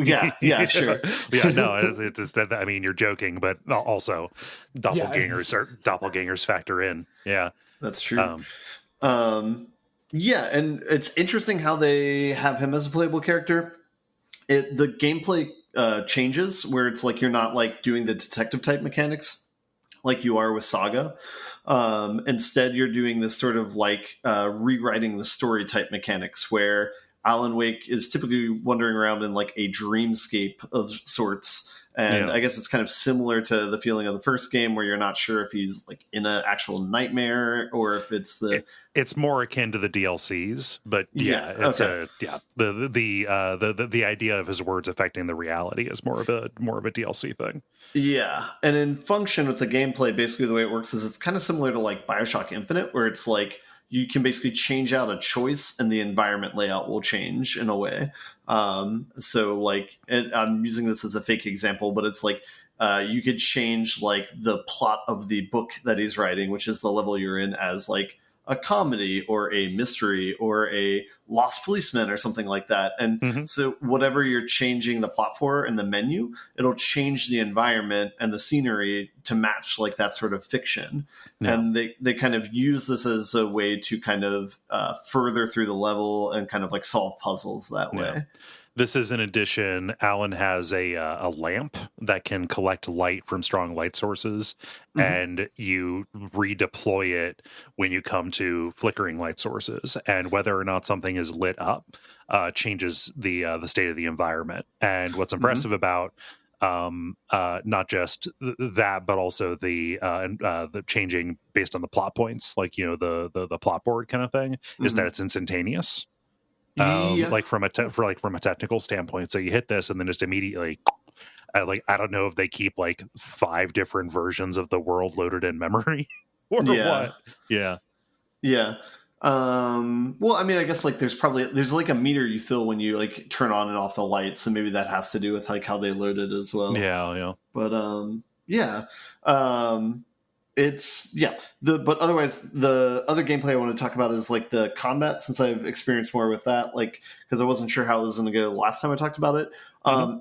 Yeah, sure. Yeah, no, it's just, I mean, you're joking, but also doppelgangers factor in. Yeah, that's true. Yeah, and it's interesting how they have him as a playable character. The gameplay changes where it's like you're not like doing the detective type mechanics like you are with Saga. Instead, you're doing this sort of like rewriting the story type mechanics where Alan Wake is typically wandering around in like a dreamscape of sorts. And I guess it's kind of similar to the feeling of the first game where you're not sure if he's like in an actual nightmare or if it's it's more akin to the DLCs, but it's the idea of his words affecting the reality is more of a DLC thing. Yeah, and in function with the gameplay, basically the way it works is it's kind of similar to like BioShock Infinite, where it's like you can basically change out a choice and the environment layout will change in a way. So like, I'm using this as a fake example, but it's like you could change like the plot of the book that he's writing, which is the level you're in, as like a comedy or a mystery or a lost policeman or something like that. And so whatever you're changing the plot for in the menu, it'll change the environment and the scenery to match like that sort of fiction. Yeah. And they kind of use this as a way to kind of further through the level and kind of like solve puzzles that way. Yeah. This is in addition, Alan has a lamp that can collect light from strong light sources, and you redeploy it when you come to flickering light sources. And whether or not something is lit up changes the state of the environment. And what's impressive about not just that, but also the changing based on the plot points, like the plot board kind of thing, is that it's instantaneous. Like from a technical standpoint, so you hit this and then just immediately I don't know if they keep like 5 different versions of the world loaded in memory or what. Yeah Well, I mean, I guess like there's like a meter you fill when you like turn on and off the lights, so maybe that has to do with like how they load it as well. But but otherwise the other gameplay I want to talk about is like the combat, since I've experienced more with that, like because I wasn't sure how it was going to go last time I talked about it.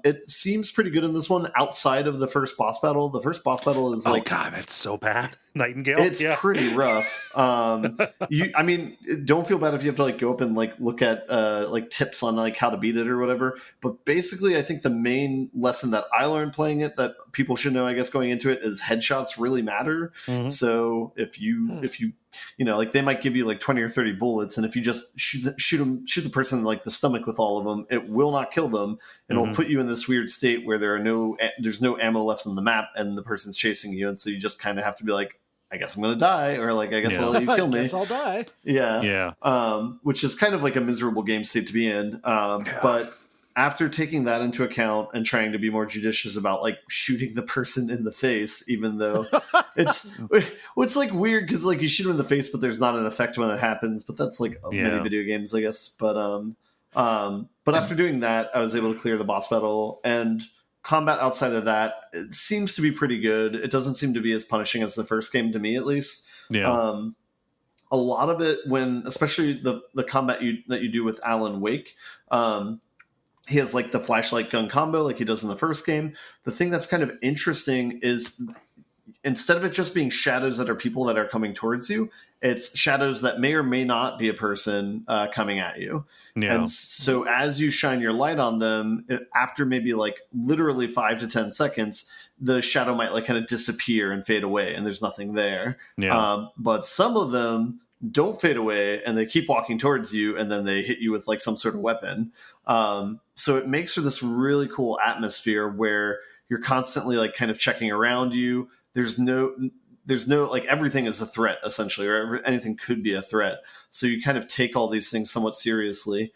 It seems pretty good in this one outside of the first boss battle. The first boss battle is like, oh god, that's so bad. Nightingale, it's pretty rough. I mean, don't feel bad if you have to like go up and like look at like tips on like how to beat it or whatever, but basically I think the main lesson that I learned playing it that people should know, I guess, going into it, is headshots really matter. So if you like they might give you like 20 or 30 bullets, and if you just shoot the person in like the stomach with all of them, it will not kill them, and it'll put you in this weird state where there's no ammo left on the map and the person's chasing you, and so you just kind of have to be like, I guess I'm gonna die, or like I guess I'll let you kill me. I guess I'll die. Which is kind of like a miserable game state to be in. But after taking that into account and trying to be more judicious about like shooting the person in the face, even though it's like weird because like you shoot them in the face, but there's not an effect when it happens. But that's like many video games, I guess. But after doing that, I was able to clear the boss battle, and combat outside of that, it seems to be pretty good. It doesn't seem to be as punishing as the first game, to me at least. A lot of it, especially the combat that you do with Alan Wake, he has like the flashlight gun combo like he does in the first game. The thing that's kind of interesting is instead of it just being shadows that are people that are coming towards you, it's shadows that may or may not be a person coming at you. And so as you shine your light on them, after maybe like literally 5 to 10 seconds, the shadow might like kind of disappear and fade away, and there's nothing there. But some of them don't fade away, and they keep walking towards you, and then they hit you with like some sort of weapon. So it makes for this really cool atmosphere where you're constantly like kind of checking around you. There's no like everything is a threat essentially, or anything could be a threat. So you kind of take all these things somewhat seriously.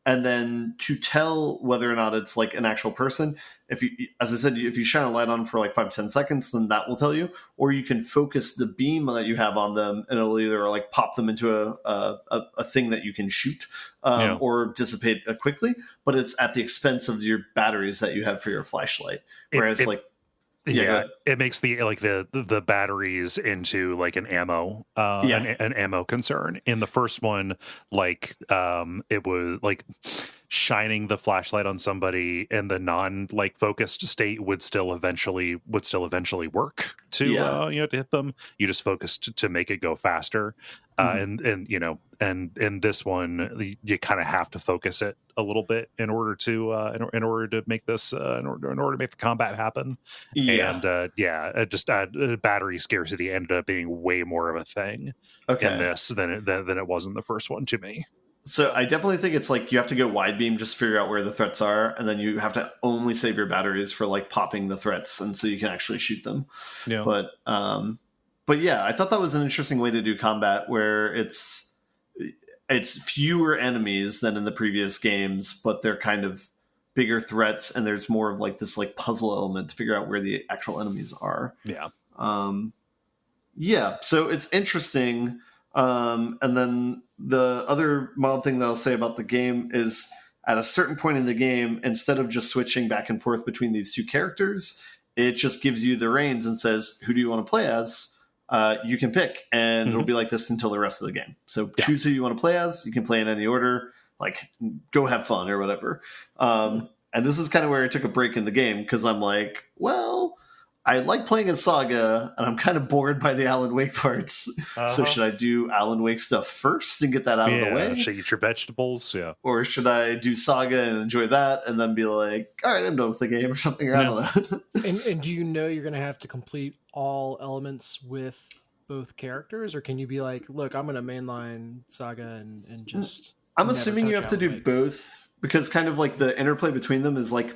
And then to tell whether or not it's like an actual person, if you, as I said, if you shine a light on for like 5 to 10 seconds, then that will tell you. Or you can focus the beam that you have on them, and it'll either like pop them into a thing that you can shoot, or dissipate quickly. But it's at the expense of your batteries that you have for your flashlight. Whereas Yeah, it makes the batteries into like an ammo an ammo concern. In the first one, it was like shining the flashlight on somebody in the non focused state would still eventually work to to hit them. You just focused to make it go faster. And in this one you kind of have to focus it a little bit in order to make this in order to make the combat happen. And battery scarcity ended up being way more of a thing in this than it was in the first one to me. So I definitely think it's like you have to go wide beam just to figure out where the threats are, and then you have to only save your batteries for like popping the threats, and so you can actually shoot them. Yeah. But yeah, I thought that was an interesting way to do combat, where it's fewer enemies than in the previous games, but they're kind of bigger threats, and there's more of like this like puzzle element to figure out where the actual enemies are. Yeah. So it's interesting. And then the other mild thing that I'll say about the game is at a certain point in the game, instead of just switching back and forth between these two characters, it just gives you the reins and says, who do you want to play as? You can pick, and it'll be like this until the rest of the game. So choose who you want to play as. You can play in any order, like go have fun or whatever. And this is kind of where I took a break in the game, because I'm like, well, I like playing as Saga, and I'm kind of bored by the Alan Wake parts. So should I do Alan Wake stuff first and get that out of the way? Should I eat your vegetables? Yeah. Or should I do Saga and enjoy that, and then be like, all right, I'm done with the game or something? Or I don't know. And do you know you're going to have to complete all elements with both characters? Or can you be like, look, I'm going to mainline Saga and just... I'm assuming you have to do both, because kind of like the interplay between them is like,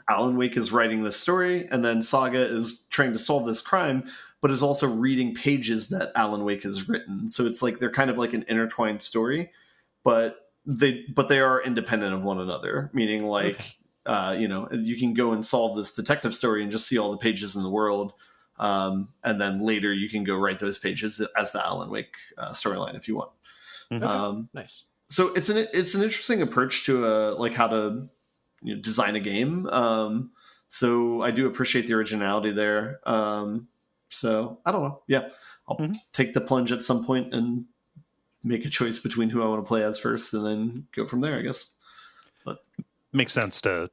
Alan Wake is writing this story, and then Saga is trying to solve this crime, but is also reading pages that Alan Wake has written. So it's like they're kind of like an intertwined story, but they are independent of one another. Meaning, like, you can go and solve this detective story and just see all the pages in the world, and then later you can go write those pages as the Alan Wake storyline if you want. Nice. So it's an interesting approach to how to design a game. So I do appreciate the originality there. So I don't know. Yeah, I'll take the plunge at some point and make a choice between who I want to play as first, and then go from there, I guess. But makes sense to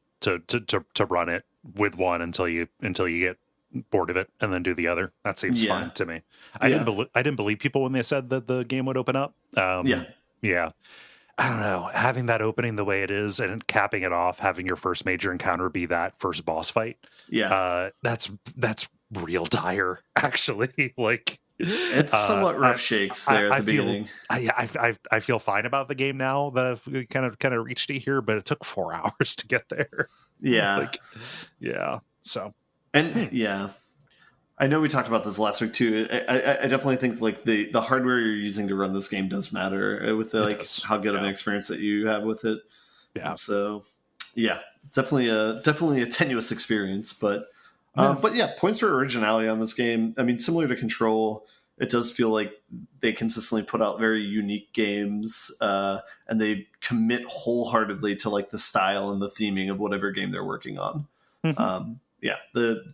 run it with one until you get bored of it, and then do the other. That seems fine to me. I didn't believe people when they said that the game would open up. Yeah. I don't know, having that opening the way it is and capping it off, having your first major encounter be that first boss fight. Yeah. That's real dire, actually. Like, it's somewhat rough shakes there at the beginning. I feel fine about the game now that I've kind of reached it here, but it took 4 hours to get there. Yeah. So. And I know we talked about this last week too. I definitely think like the hardware you're using to run this game does matter with how good of an experience that you have with it. Yeah. And so it's definitely a tenuous experience, but points for originality on this game. I mean, similar to Control, it does feel like they consistently put out very unique games, and they commit wholeheartedly to like the style and the theming of whatever game they're working on.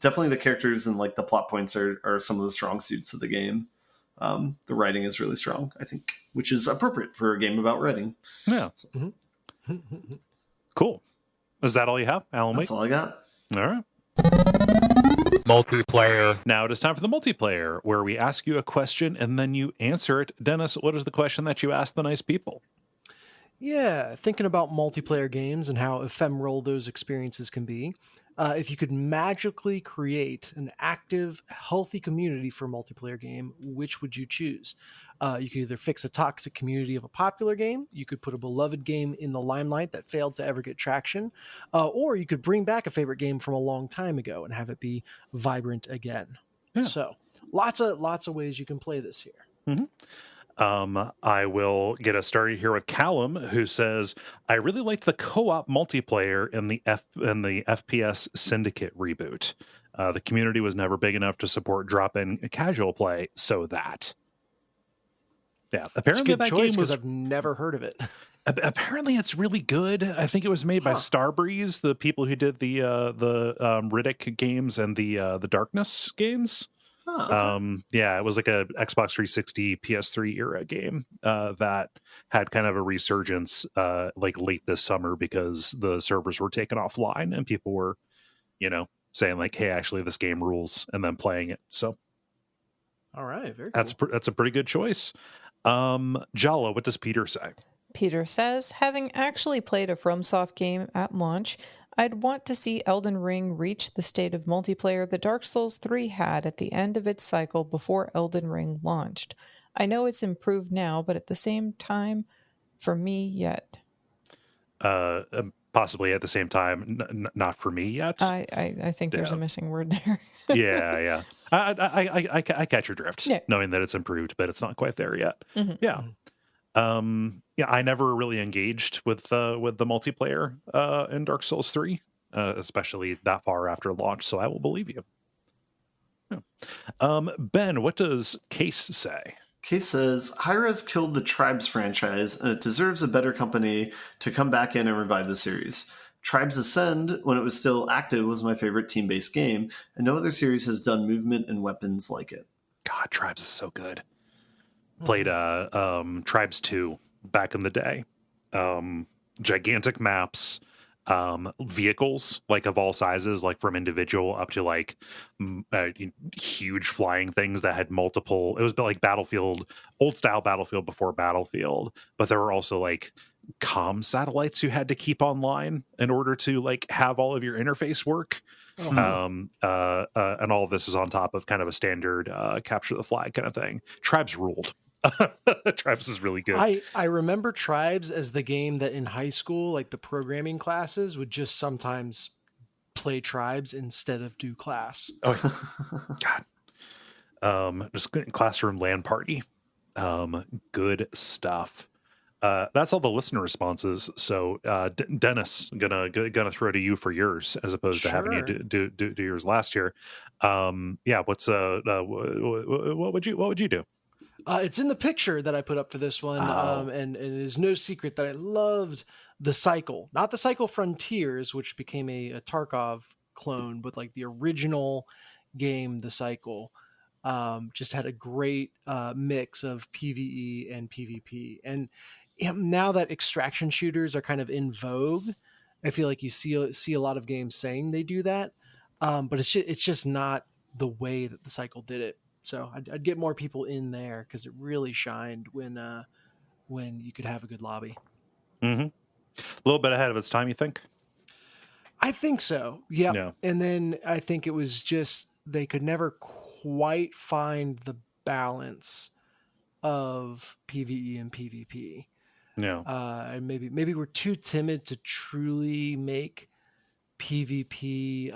Definitely the characters and like the plot points are some of the strong suits of the game. The writing is really strong, I think, which is appropriate for a game about writing. Yeah. So. Cool. Is that all you have, Alan Wake? That's all I got. All right. Multiplayer. Now it is time for the multiplayer, where we ask you a question and then you answer it. Dennis, what is the question that you ask the nice people? Yeah, thinking about multiplayer games and how ephemeral those experiences can be. If you could magically create an active, healthy community for a multiplayer game, which would you choose? You could either fix a toxic community of a popular game, you could put a beloved game in the limelight that failed to ever get traction, or you could bring back a favorite game from a long time ago and have it be vibrant again. Yeah. So lots of ways you can play this here. Mm-hmm. I will get us started here with Callum, who says, I really liked the co-op multiplayer in the FPS Syndicate reboot. The community was never big enough to support drop-in casual play, so that. Yeah, apparently that game was. I've never heard of it. Apparently, it's really good. I think it was made by Starbreeze, the people who did the Riddick games and the Darkness games. Oh, okay. Yeah, it was like a Xbox 360, PS3 era game that had kind of a resurgence like late this summer because the servers were taken offline and people were, saying like, "Hey, actually, this game rules," and then playing it. So, all right, very cool. That's a pretty good choice. Jala, what does Peter say? Peter says, having actually played a FromSoft game at launch, I'd want to see Elden Ring reach the state of multiplayer that Dark Souls 3 had at the end of its cycle before Elden Ring launched. I know it's improved now, but at the same time, for me, yet. Possibly at the same time, not for me yet. I think there's a missing word there. yeah. I catch your drift, knowing that it's improved, but it's not quite there yet. Mm-hmm. Yeah. I never really engaged with the multiplayer in Dark Souls 3, especially that far after launch, so I will believe you. Yeah. Ben, what does Case say? Case says, Hi-Rez killed the Tribes franchise, and it deserves a better company to come back in and revive the series. Tribes Ascend, when it was still active, was my favorite team-based game, and no other series has done movement and weapons like it. God, Tribes is so good. Played Tribes 2 back in the day. Gigantic maps, vehicles like of all sizes, like from individual up to like huge flying things that had multiple. It was like Battlefield, old style Battlefield before Battlefield, but there were also like comm satellites you had to keep online in order to like have all of your interface work. And all of this was on top of kind of a standard capture the flag kind of thing. Tribes ruled. Tribes is really good. I remember Tribes as the game that in high school, like the programming classes would just sometimes play Tribes instead of do class. Oh God. Just classroom LAN party. Good stuff. That's all the listener responses. So Dennis, gonna throw to you for yours as opposed to having you do yours last year. What's what would you do? It's in the picture that I put up for this one, and it is no secret that I loved the Cycle. Not the Cycle Frontiers, which became a Tarkov clone, but like the original game, the Cycle. Just had a great mix of PvE and PvP. And now that extraction shooters are kind of in vogue, I feel like you see a lot of games saying they do that, but it's just not the way that the Cycle did it. So I'd get more people in there because it really shined when you could have a good lobby. Mm-hmm. A little bit ahead of its time, you think? I think so. Yep. Yeah. And then I think it was just they could never quite find the balance of PvE and PvP. No. And maybe we're too timid to truly make PvP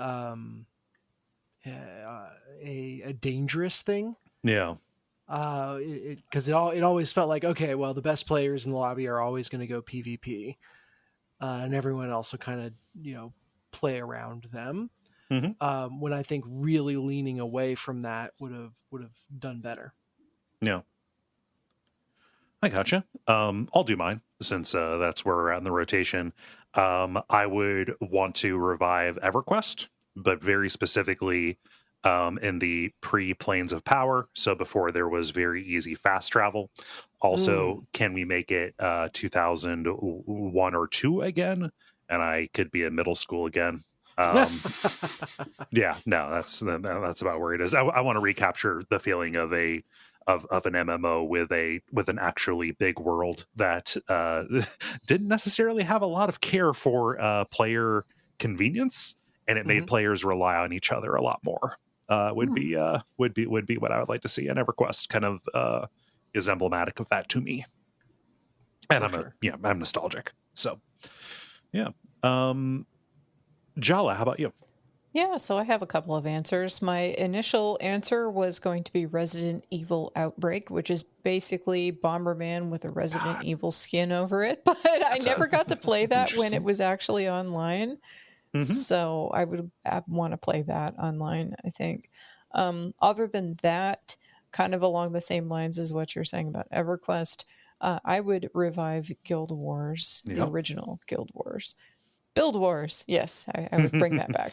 a dangerous thing. Yeah. Because it always felt like, okay, well, the best players in the lobby are always going to go PvP, and everyone else will kind of play around them. Mm-hmm. When I think really leaning away from that would have done better. Yeah. I gotcha. I'll do mine since that's where we're at in the rotation. I would want to revive EverQuest, but very specifically in the pre-Planes of Power. So before there was very easy fast travel. Also, can we make it 2001 or 2 again? And I could be in middle school again. Yeah, no, that's about where it is. I want to recapture the feeling of an MMO with an actually big world that didn't necessarily have a lot of care for player convenience, and it made players rely on each other a lot more. Would be what I would like to see. And EverQuest kind of is emblematic of that to me. And I'm nostalgic. So yeah. Jala, how about you? Yeah, so I have a couple of answers. My initial answer was going to be Resident Evil Outbreak, which is basically Bomberman with a Resident Evil skin over it. But I never got to play that when it was actually online. Mm-hmm. So I would want to play that online, I think. Other than that, kind of along the same lines as what you're saying about EverQuest, I would revive Guild Wars, the original Guild Wars. Build Wars. Yes, I would bring that back.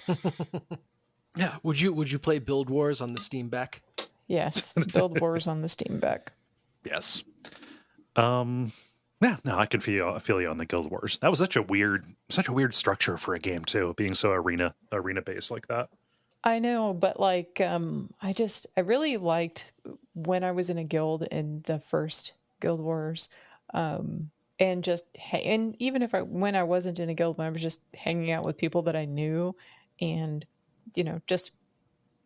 Yeah. Would you play Build Wars on the Steam Beck? Yes, Build Wars on the Steam Beck. Yes. Yeah, no, I can feel you on the Guild Wars. That was such a weird structure for a game too, being so arena based like that. I know, but like, I really liked when I was in a guild in the first Guild Wars, and even when I wasn't in a guild, when I was just hanging out with people that I knew, and just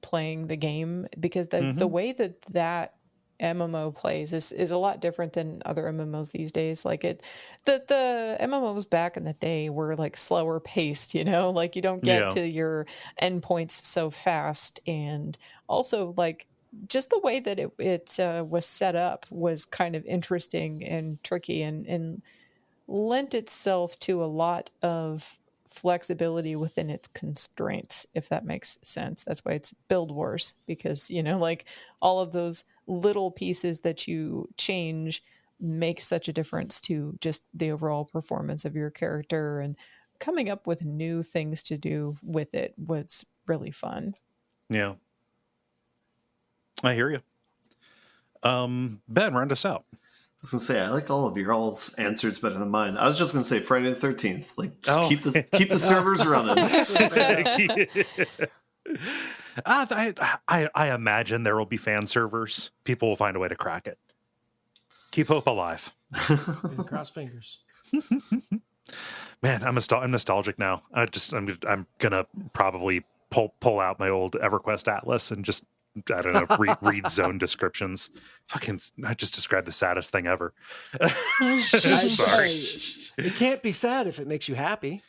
playing the game, because the way that MMO plays is a lot different than other MMOs these days. Like the MMOs back in the day were like slower paced, like you don't get to your endpoints so fast, and also like just the way that it was set up was kind of interesting and tricky, and lent itself to a lot of flexibility within its constraints, if that makes sense. That's why it's Build Wars, because like all of those little pieces that you change make such a difference to just the overall performance of your character, and coming up with new things to do with it was really fun. Yeah, I hear you. Ben, round us out. I was gonna say, I like all of your all's answers better than mine. I was just gonna say Friday the 13th. Like, just keep the servers running. I imagine there will be fan servers. People will find a way to crack it. Keep hope alive. Cross fingers. Man, I'm nostalgic now. I'm gonna probably pull out my old EverQuest Atlas and just, I don't know, read zone descriptions. Fucking, I just described the saddest thing ever. Sorry. It can't be sad if it makes you happy.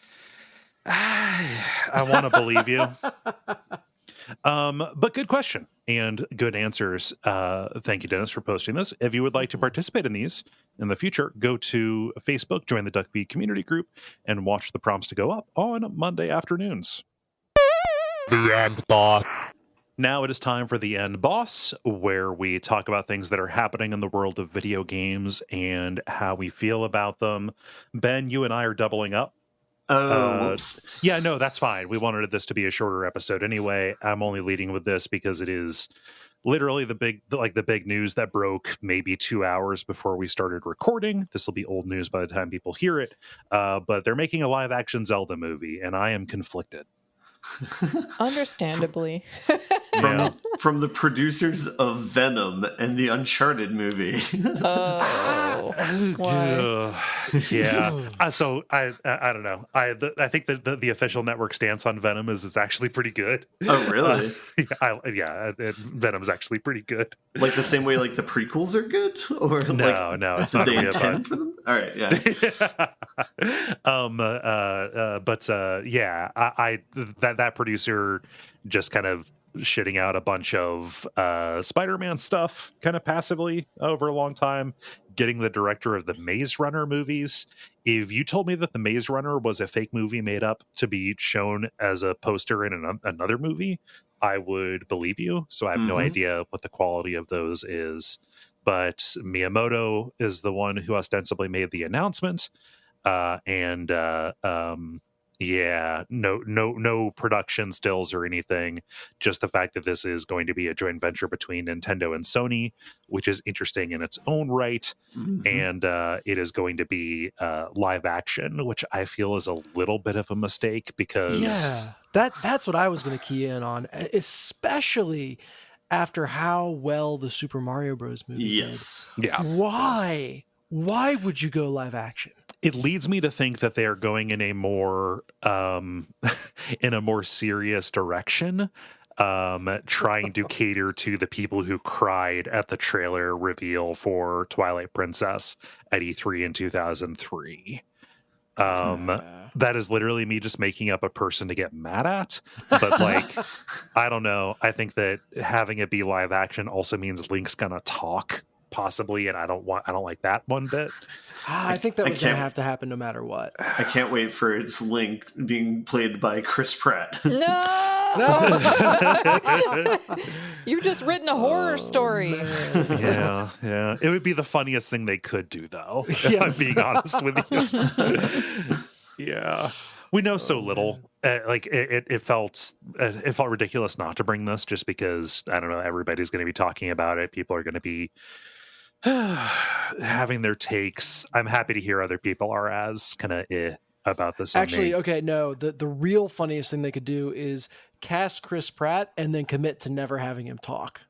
I want to believe you. But good question and good answers. Thank you, Dennis, for posting this. If you would like to participate in these in the future, go to Facebook, join the Duckfeed community group, and watch the prompts to go up on Monday afternoons. The end boss. Now it is time for the end boss, where we talk about things that are happening in the world of video games and how we feel about them. Ben, you and I are doubling up. Yeah, no, that's fine. We wanted this to be a shorter episode anyway. I'm only leading with this because it is literally the big news that broke maybe 2 hours before we started recording. This will be old news by the time people hear it. But they're making a live action Zelda movie, and I am conflicted. Understandably. From the producers of Venom and the Uncharted movie. Yeah. So I don't know. I think that the official network stance on Venom is actually pretty good. Oh, really? Venom's actually pretty good. Like the same way like the prequels are good, or no, it's not. They intend for them. All right, yeah. That producer just kind of shitting out a bunch of Spider-Man stuff kind of passively over a long time, getting the director of the Maze Runner movies. If you told me that the Maze Runner was a fake movie made up to be shown as a poster in another movie, I would believe you. So I have no idea what the quality of those is. But Miyamoto is the one who ostensibly made the announcement. No production stills or anything. Just the fact that this is going to be a joint venture between Nintendo and Sony, which is interesting in its own right. And it is going to be live action, which I feel is a little bit of a mistake because that's what I was going to key in on, especially after how well the Super Mario Bros. Movie did. Yeah. Why would you go live action? It leads me to think that they are going in a more serious direction, trying to cater to the people who cried at the trailer reveal for Twilight Princess at E3 in 2003. That is literally me just making up a person to get mad at. But like, I don't know. I think that having it be live action also means Link's gonna talk, possibly, and I don't like that one bit. I think that was going to have to happen no matter what. I can't wait for its Link being played by Chris Pratt. No! You've just written a horror story. Yeah. It would be the funniest thing they could do, though, if I'm being honest with you. Yeah. We know so little. It felt ridiculous not to bring this, just because, I don't know, everybody's going to be talking about it. People are going to be having their takes. I'm happy to hear other people are as kind of about this. Actually, okay, no. The real funniest thing they could do is cast Chris Pratt and then commit to never having him talk.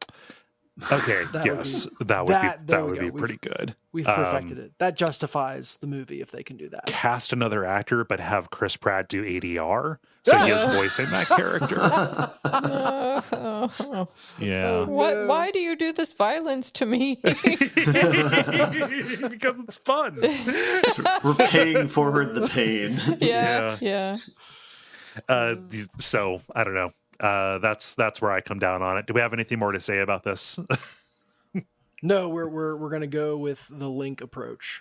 Okay, that would be pretty good. We've perfected it. That justifies the movie if they can do that. Cast another actor, but have Chris Pratt do ADR, so he is voicing that character. Yeah. What? Why do you do this violence to me? Because it's fun. We're paying forward the pain. Yeah. So I don't know. That's where I come down on it. Do we have anything more to say about this? No, we're gonna go with the Link approach.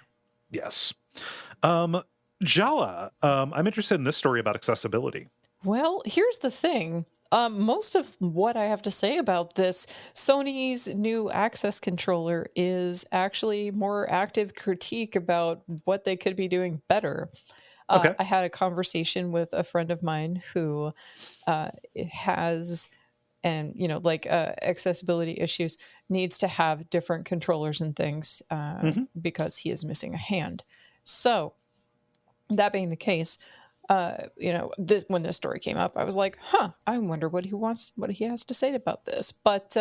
Yes. Jala, I'm interested in this story about accessibility. Well, here's the thing. Most of what I have to say about this, Sony's new access controller, is actually more active critique about what they could be doing better. Okay. I had a conversation with a friend of mine who has, accessibility issues, needs to have different controllers and things because he is missing a hand. So that being the case, when this story came up, I was like, I wonder what he has to say about this. But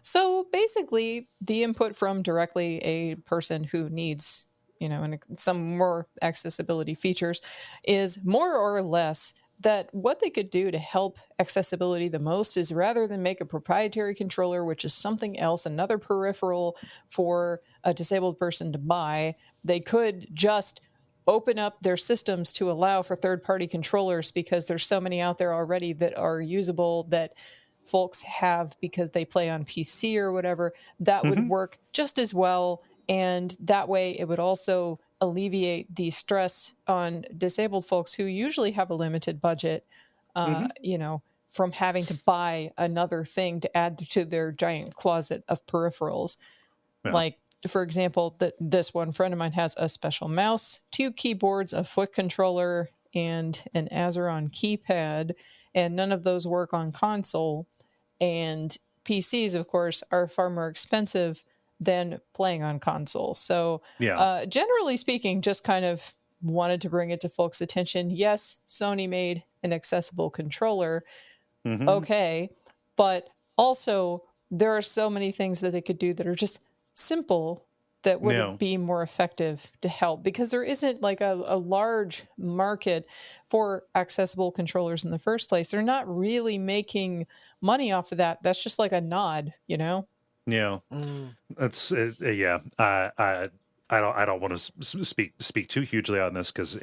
so basically the input from directly a person who needs, and some more accessibility features is more or less that what they could do to help accessibility the most is, rather than make a proprietary controller, which is something else, another peripheral for a disabled person to buy, they could just open up their systems to allow for third-party controllers, because there's so many out there already that are usable that folks have because they play on PC or whatever, that would work just as well. And that way it would also alleviate the stress on disabled folks who usually have a limited budget, from having to buy another thing to add to their giant closet of peripherals. Yeah. Like, for example, this one friend of mine has a special mouse, 2 keyboards, a foot controller, and an Azeron keypad, and none of those work on console. And PCs, of course, are far more expensive than playing on console. So generally speaking, just kind of wanted to bring it to folks' attention. Yes, Sony made an accessible controller. Okay. But also there are so many things that they could do that are just simple that would be more effective to help, because there isn't like a large market for accessible controllers in the first place. They're not really making money off of that. That's just like a nod, Yeah, that's I don't want to speak too hugely on this, because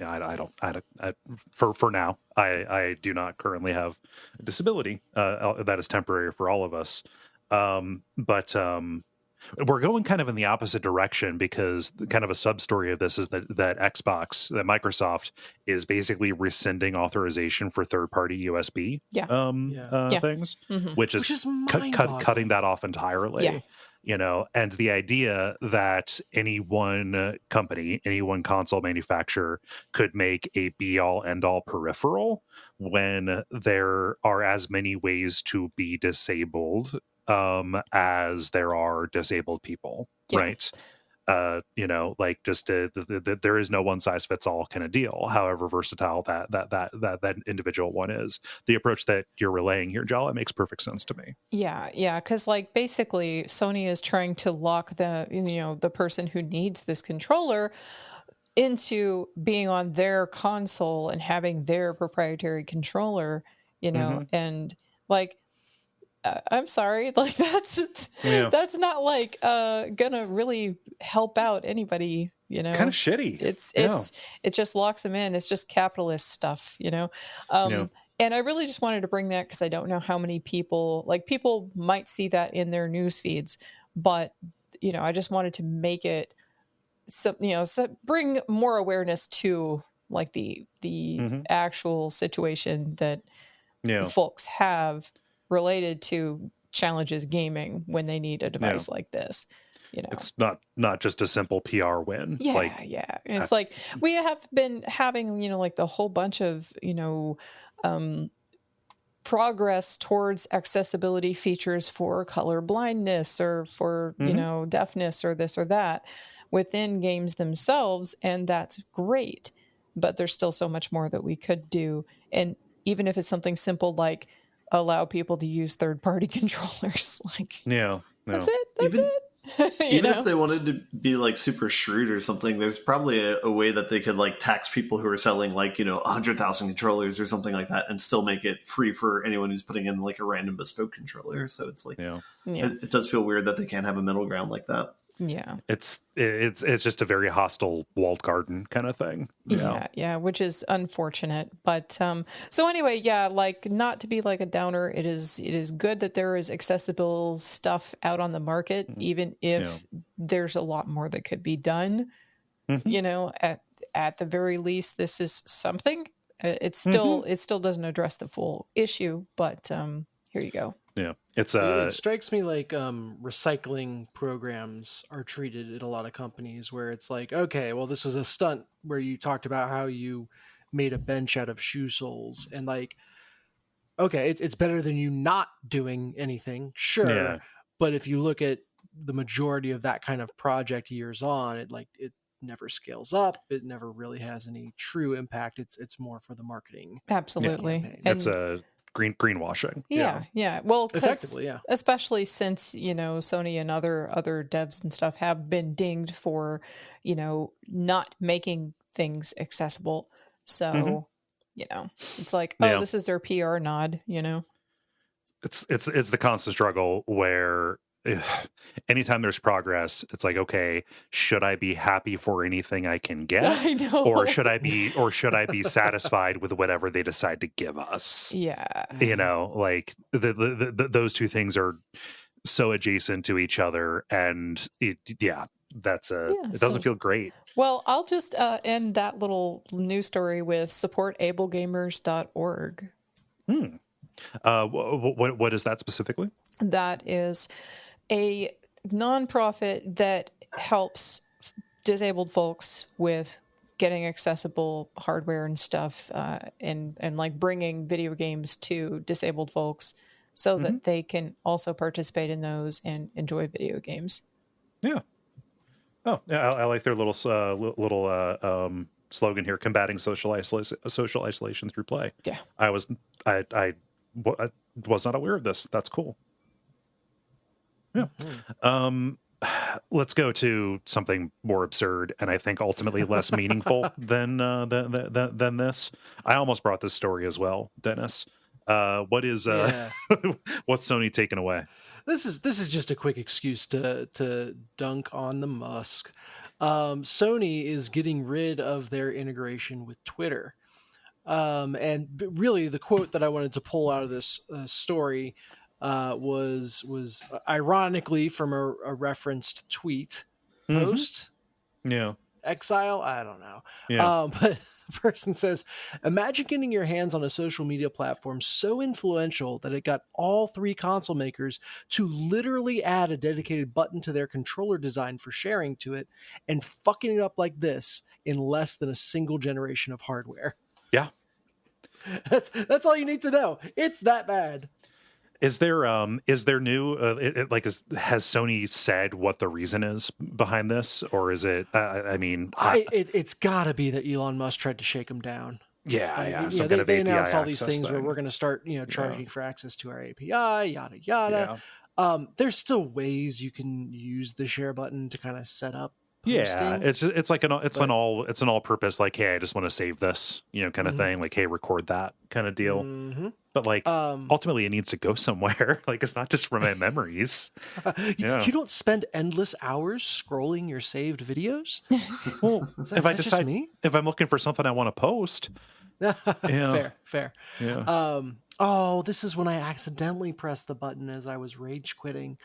for now I do not currently have a disability that is temporary for all of us, but we're going kind of in the opposite direction, because kind of a sub story of this is that Microsoft is basically rescinding authorization for third-party USB things, which is cutting that off entirely. And the idea that any one company, any one console manufacturer could make a be-all, end-all peripheral when there are as many ways to be disabled as there are disabled people, right? There is no one size fits all kind of deal, however versatile that individual one is. The approach that you're relaying here, Jala, makes perfect sense to me. Yeah, because basically Sony is trying to lock the person who needs this controller into being on their console and having their proprietary controller, and I'm sorry, that's not gonna really help out anybody, Kind of shitty. It just locks them in. It's just capitalist stuff, And I really just wanted to bring that because I don't know how many people might see that in their news feeds, but I just wanted to make it so bring more awareness to the actual situation that folks have related to challenges gaming when they need a device like this. It's not just a simple PR win. Yeah. And it's like we have been having, like the whole bunch of, progress towards accessibility features for color blindness or for, deafness or this or that within games themselves. And that's great. But there's still so much more that we could do. And even if it's something simple like allow people to use third-party controllers, like that's it. That's it. Even if they wanted to be like super shrewd or something, there's probably a way that they could like tax people who are selling like 100,000 controllers or something like that, and still make it free for anyone who's putting in like a random bespoke controller. So it's like it does feel weird that they can't have a middle ground like that. Yeah, it's just a very hostile walled garden kind of thing. Yeah, which is unfortunate. But so anyway, like not to be like a downer, it is good that there is accessible stuff out on the market, even if there's a lot more that could be done. At the very least, this is something. It still doesn't address the full issue, but here you go. Yeah, it strikes me like recycling programs are treated at a lot of companies where it's like, okay, well, this was a stunt where you talked about how you made a bench out of shoe soles, and like, okay, it's better than you not doing anything, sure, but if you look at the majority of that kind of project years on, it never scales up. It never really has any true impact. It's more for the marketing. Absolutely, it's a greenwashing. Yeah. Well, effectively, especially since Sony and other devs and stuff have been dinged for not making things accessible. So it's like, this is their PR nod. It's the constant struggle where anytime there's progress, it's like, okay, should I be happy for anything I can get? I know. Or should I be satisfied with whatever they decide to give us? Yeah. Like those two things are so adjacent to each other, and it doesn't feel great. Well, I'll just end that little news story with supportablegamers.org. What is that specifically? That is a nonprofit that helps disabled folks with getting accessible hardware and stuff, and like bringing video games to disabled folks so that they can also participate in those and enjoy video games. Yeah. Oh, yeah. I like their little slogan here: combating social isolation through play. Yeah. I was not aware of this. That's cool. Yeah. Let's go to something more absurd and I think ultimately less meaningful than this. I almost brought this story as well, Dennis. What's Sony taking away? This is just a quick excuse to dunk on the Musk. Sony is getting rid of their integration with Twitter. And really the quote that I wanted to pull out of this story was ironically from a referenced tweet post. Exile, I don't know. But the person says, imagine getting your hands on a social media platform so influential that it got all three console makers to literally add a dedicated button to their controller design for sharing to it, and fucking it up like this in less than a single generation of hardware. Yeah. That's all you need to know. It's that bad. Is there new has Sony said what the reason is behind this, or is it it's got to be that Elon Musk tried to shake him down. They announced all these things where we're going to start charging for access to our API, yada yada. There's still ways you can use the share button to kind of set up posting. It's an all purpose, like, hey, I just want to save this kind of thing, like, hey, record that kind of deal. But like ultimately it needs to go somewhere. Like, it's not just from my memories. You don't spend endless hours scrolling your saved videos. Well, if I'm looking for something I want to post. Fair. Yeah. This is when I accidentally pressed the button as I was rage quitting.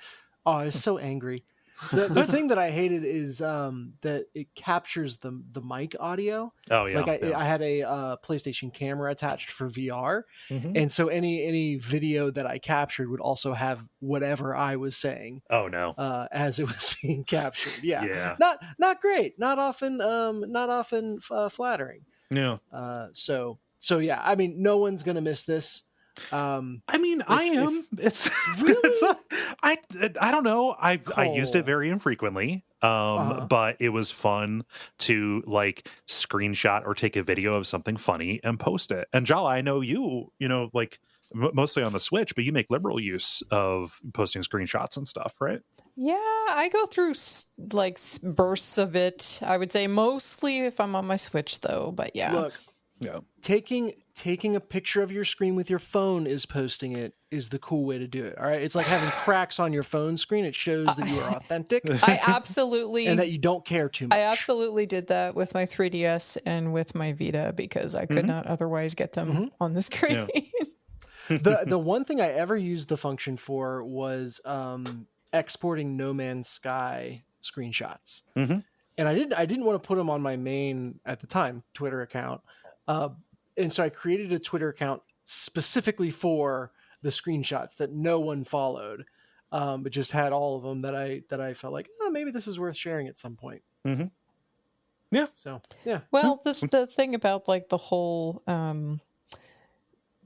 Oh, I was so angry. The thing that I hated is that it captures the mic audio. Oh yeah, like I had a PlayStation camera attached for VR, and so any video that I captured would also have whatever I was saying. Oh no, as it was being captured. Yeah. Not great. Not often flattering. Yeah. So yeah. I mean, no one's gonna miss this. I mean, I am. It's Really? I don't know. I used it Kole. very infrequently. But it was fun to like screenshot or take a video of something funny and post it. And Jala, I know you know, like mostly on the Switch, but you make liberal use of posting screenshots and stuff, right? Yeah, I go through like bursts of it. I would say mostly if I'm on my Switch, though. But yeah, Look, taking a picture of your screen with your phone is posting it is the cool way to do it. All right, it's like having cracks on your phone screen. It shows that you are authentic. I absolutely and that you don't care too much. I absolutely did that with my 3DS and with my Vita because I could not otherwise get them on the screen. Yeah. the one thing I ever used the function for was exporting No Man's Sky screenshots, and I didn't want to put them on my main at the time Twitter account. And so I created a Twitter account specifically for the screenshots that no one followed, but just had all of them that I felt like, oh, maybe this is worth sharing at some point. Yeah. So yeah. Well, the thing about like the whole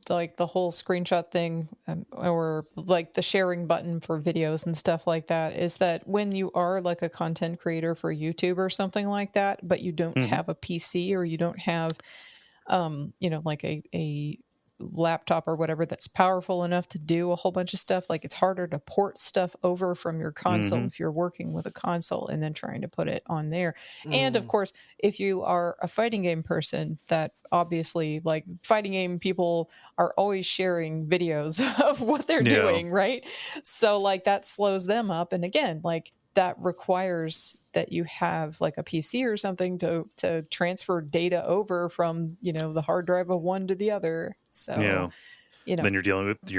screenshot thing, or like the sharing button for videos and stuff like that, is that when you are like a content creator for YouTube or something like that, but you don't have a PC or you don't have like a laptop or whatever that's powerful enough to do a whole bunch of stuff, like it's harder to port stuff over from your console if you're working with a console and then trying to put it on there. And of course, if you are a fighting game person, that obviously, like, fighting game people are always sharing videos of what they're doing, right? So like that slows them up, and again, like that requires that you have like a PC or something to transfer data over from, the hard drive of one to the other. So, then you're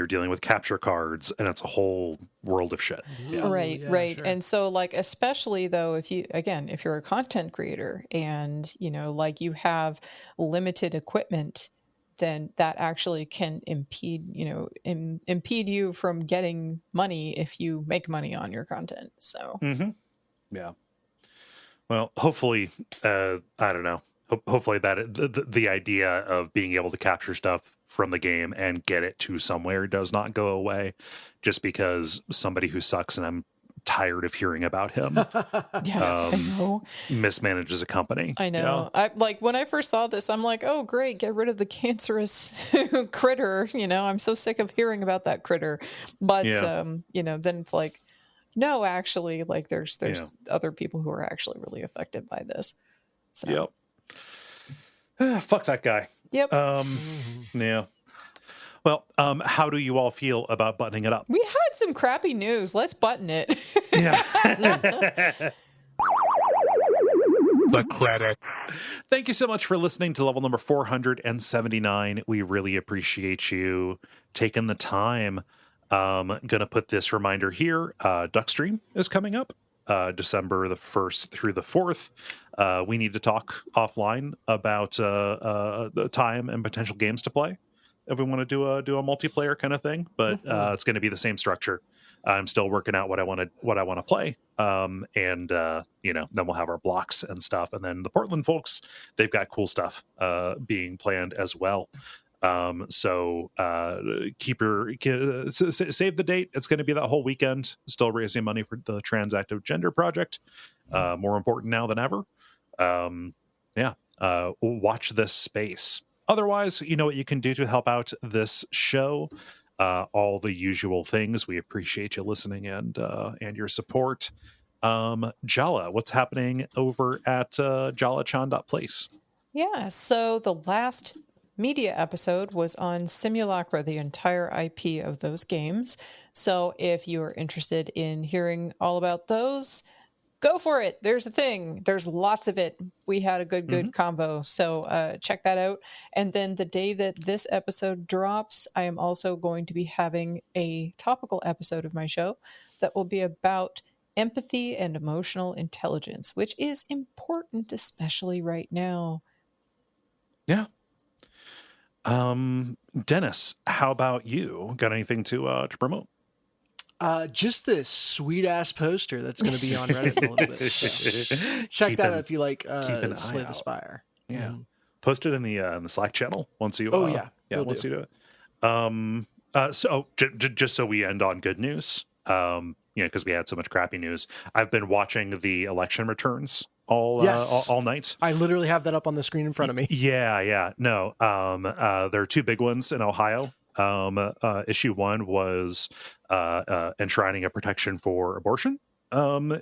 dealing with capture cards, and it's a whole world of shit. Right. Sure. And so like, especially though, if you're a content creator and, like you have limited equipment, then that actually can impede you from getting money if you make money on your content. So, yeah. Well, hopefully, I don't know. Hopefully that the idea of being able to capture stuff from the game and get it to somewhere does not go away just because somebody who sucks, and I'm tired of hearing about him, I know, mismanages a company. I know. I like when I first saw this, I'm like, oh great, get rid of the cancerous critter. I'm so sick of hearing about that critter. But then it's like, no, actually, like there's other people who are actually really affected by this. So. Yep. Fuck that guy. Yep. Yeah. Well, how do you all feel about buttoning it up? We had some crappy news. Let's button it. Yeah. The credits. Thank you so much for listening to level number 479. We really appreciate you taking the time. Gonna put this reminder here. Duckstream is coming up December the 1st through the 4th. We need to talk offline about the time and potential games to play if we want to do a multiplayer kind of thing, but it's going to be the same structure. I'm still working out what I want to play, and then we'll have our blocks and stuff, and then the Portland folks, they've got cool stuff being planned as well. So save the date. It's going to be that whole weekend. Still raising money for the Transactive Gender Project. More important now than ever. Watch this space. Otherwise, you know what you can do to help out this show. All the usual things. We appreciate you listening and your support. Jala, what's happening over at jalachan.place? Yeah, so the last media episode was on Simulacra, the entire IP of those games. So if you are interested in hearing all about those, go for it. There's a thing. There's lots of it. We had a good combo. So check that out. And then the day that this episode drops, I am also going to be having a topical episode of my show that will be about empathy and emotional intelligence, which is important, especially right now. Yeah. Dennis, how about you? Got anything to promote? Just this sweet ass poster that's going to be on Reddit in a little bit. So check that out if you like Slay the Spire. Yeah, post it in the Slack channel once you. Once you do it. So just so we end on good news, because we had so much crappy news. I've been watching the election returns all night. I literally have that up on the screen in front of me. Yeah. No, there are two big ones in Ohio. Issue 1 was enshrining a protection for abortion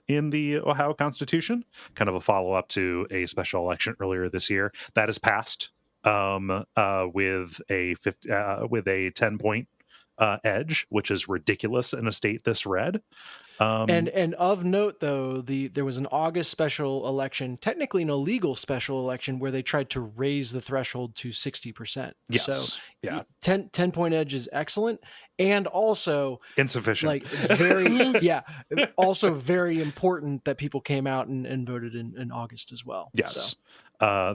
in the Ohio Constitution, kind of a follow-up to a special election earlier this year. That has passed with a 10-point edge, which is ridiculous in a state this red. And of note, though, there was an August special election, technically an illegal special election, where they tried to raise the threshold to 60%. Yes. So 10-point edge is excellent, and also insufficient. Like also very important that people came out and voted in August as well. Yes. So.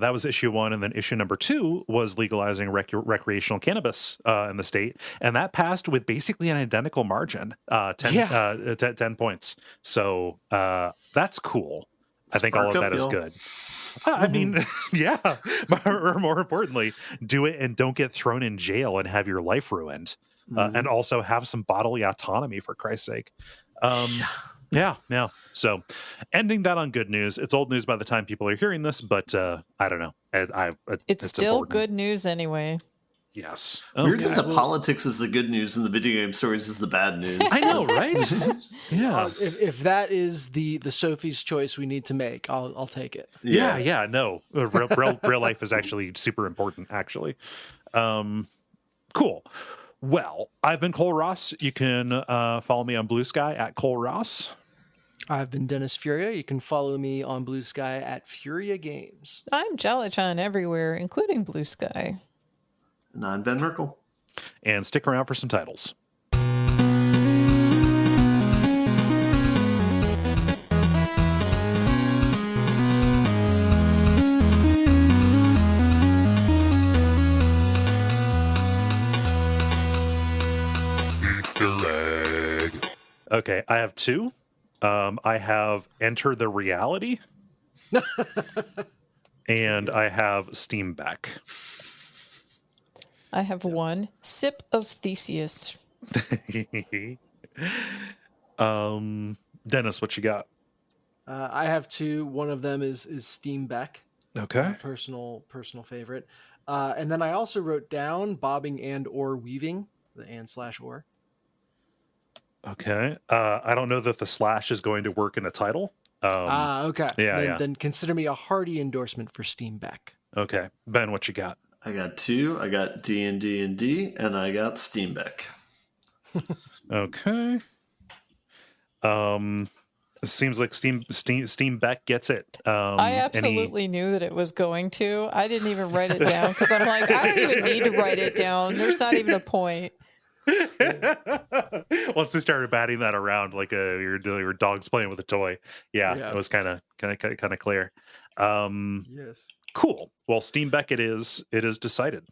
That was issue 1, and then issue number 2 was legalizing recreational cannabis in the state, and that passed with basically an identical margin, 10 points. So that's cool. I think all of that is good. I mean, yeah. Or more importantly, do it and don't get thrown in jail and have your life ruined, and also have some bodily autonomy, for Christ's sake. Yeah. So, ending that on good news. It's old news by the time people are hearing this, but I don't know. It's still important. Good news anyway. Yes. Weird that the politics is the good news and the video game stories is the bad news. I know, right? Yeah. If that is the Sophie's choice we need to make, I'll take it. Yeah. No, real life is actually super important. Actually, cool. Well, I've been Kole Ross. You can follow me on Blue Sky at Kole Ross. I've been Dennis Furia. You can follow me on Blue Sky at Furia Games. I'm Jala everywhere, including Blue Sky. And I'm Ben Merkel. And stick around for some titles. Okay, I have 2. I have Enter the Reality. And I have Steam Beck. I have 1. Sip of Theseus. Dennis, what you got? I have 2. One of them is Steam Beck. Okay. Personal favorite. And then I also wrote down Bobbing and or Weaving, the and/or. Okay. I don't know that the slash is going to work in a title. Okay. Yeah. Then consider me a hearty endorsement for Steam Beck. Okay. Ben, what you got? I got 2. I got D&D, and I got Steam Beck. Okay. It seems like Steam Beck gets it. I absolutely knew that it was going to. I didn't even write it down because I'm like, I don't even need to write it down. There's not even a point. Once they started batting that around like your dog's playing with a toy, it was kind of clear. Yes. Cool. Well, Steam Beck it is decided.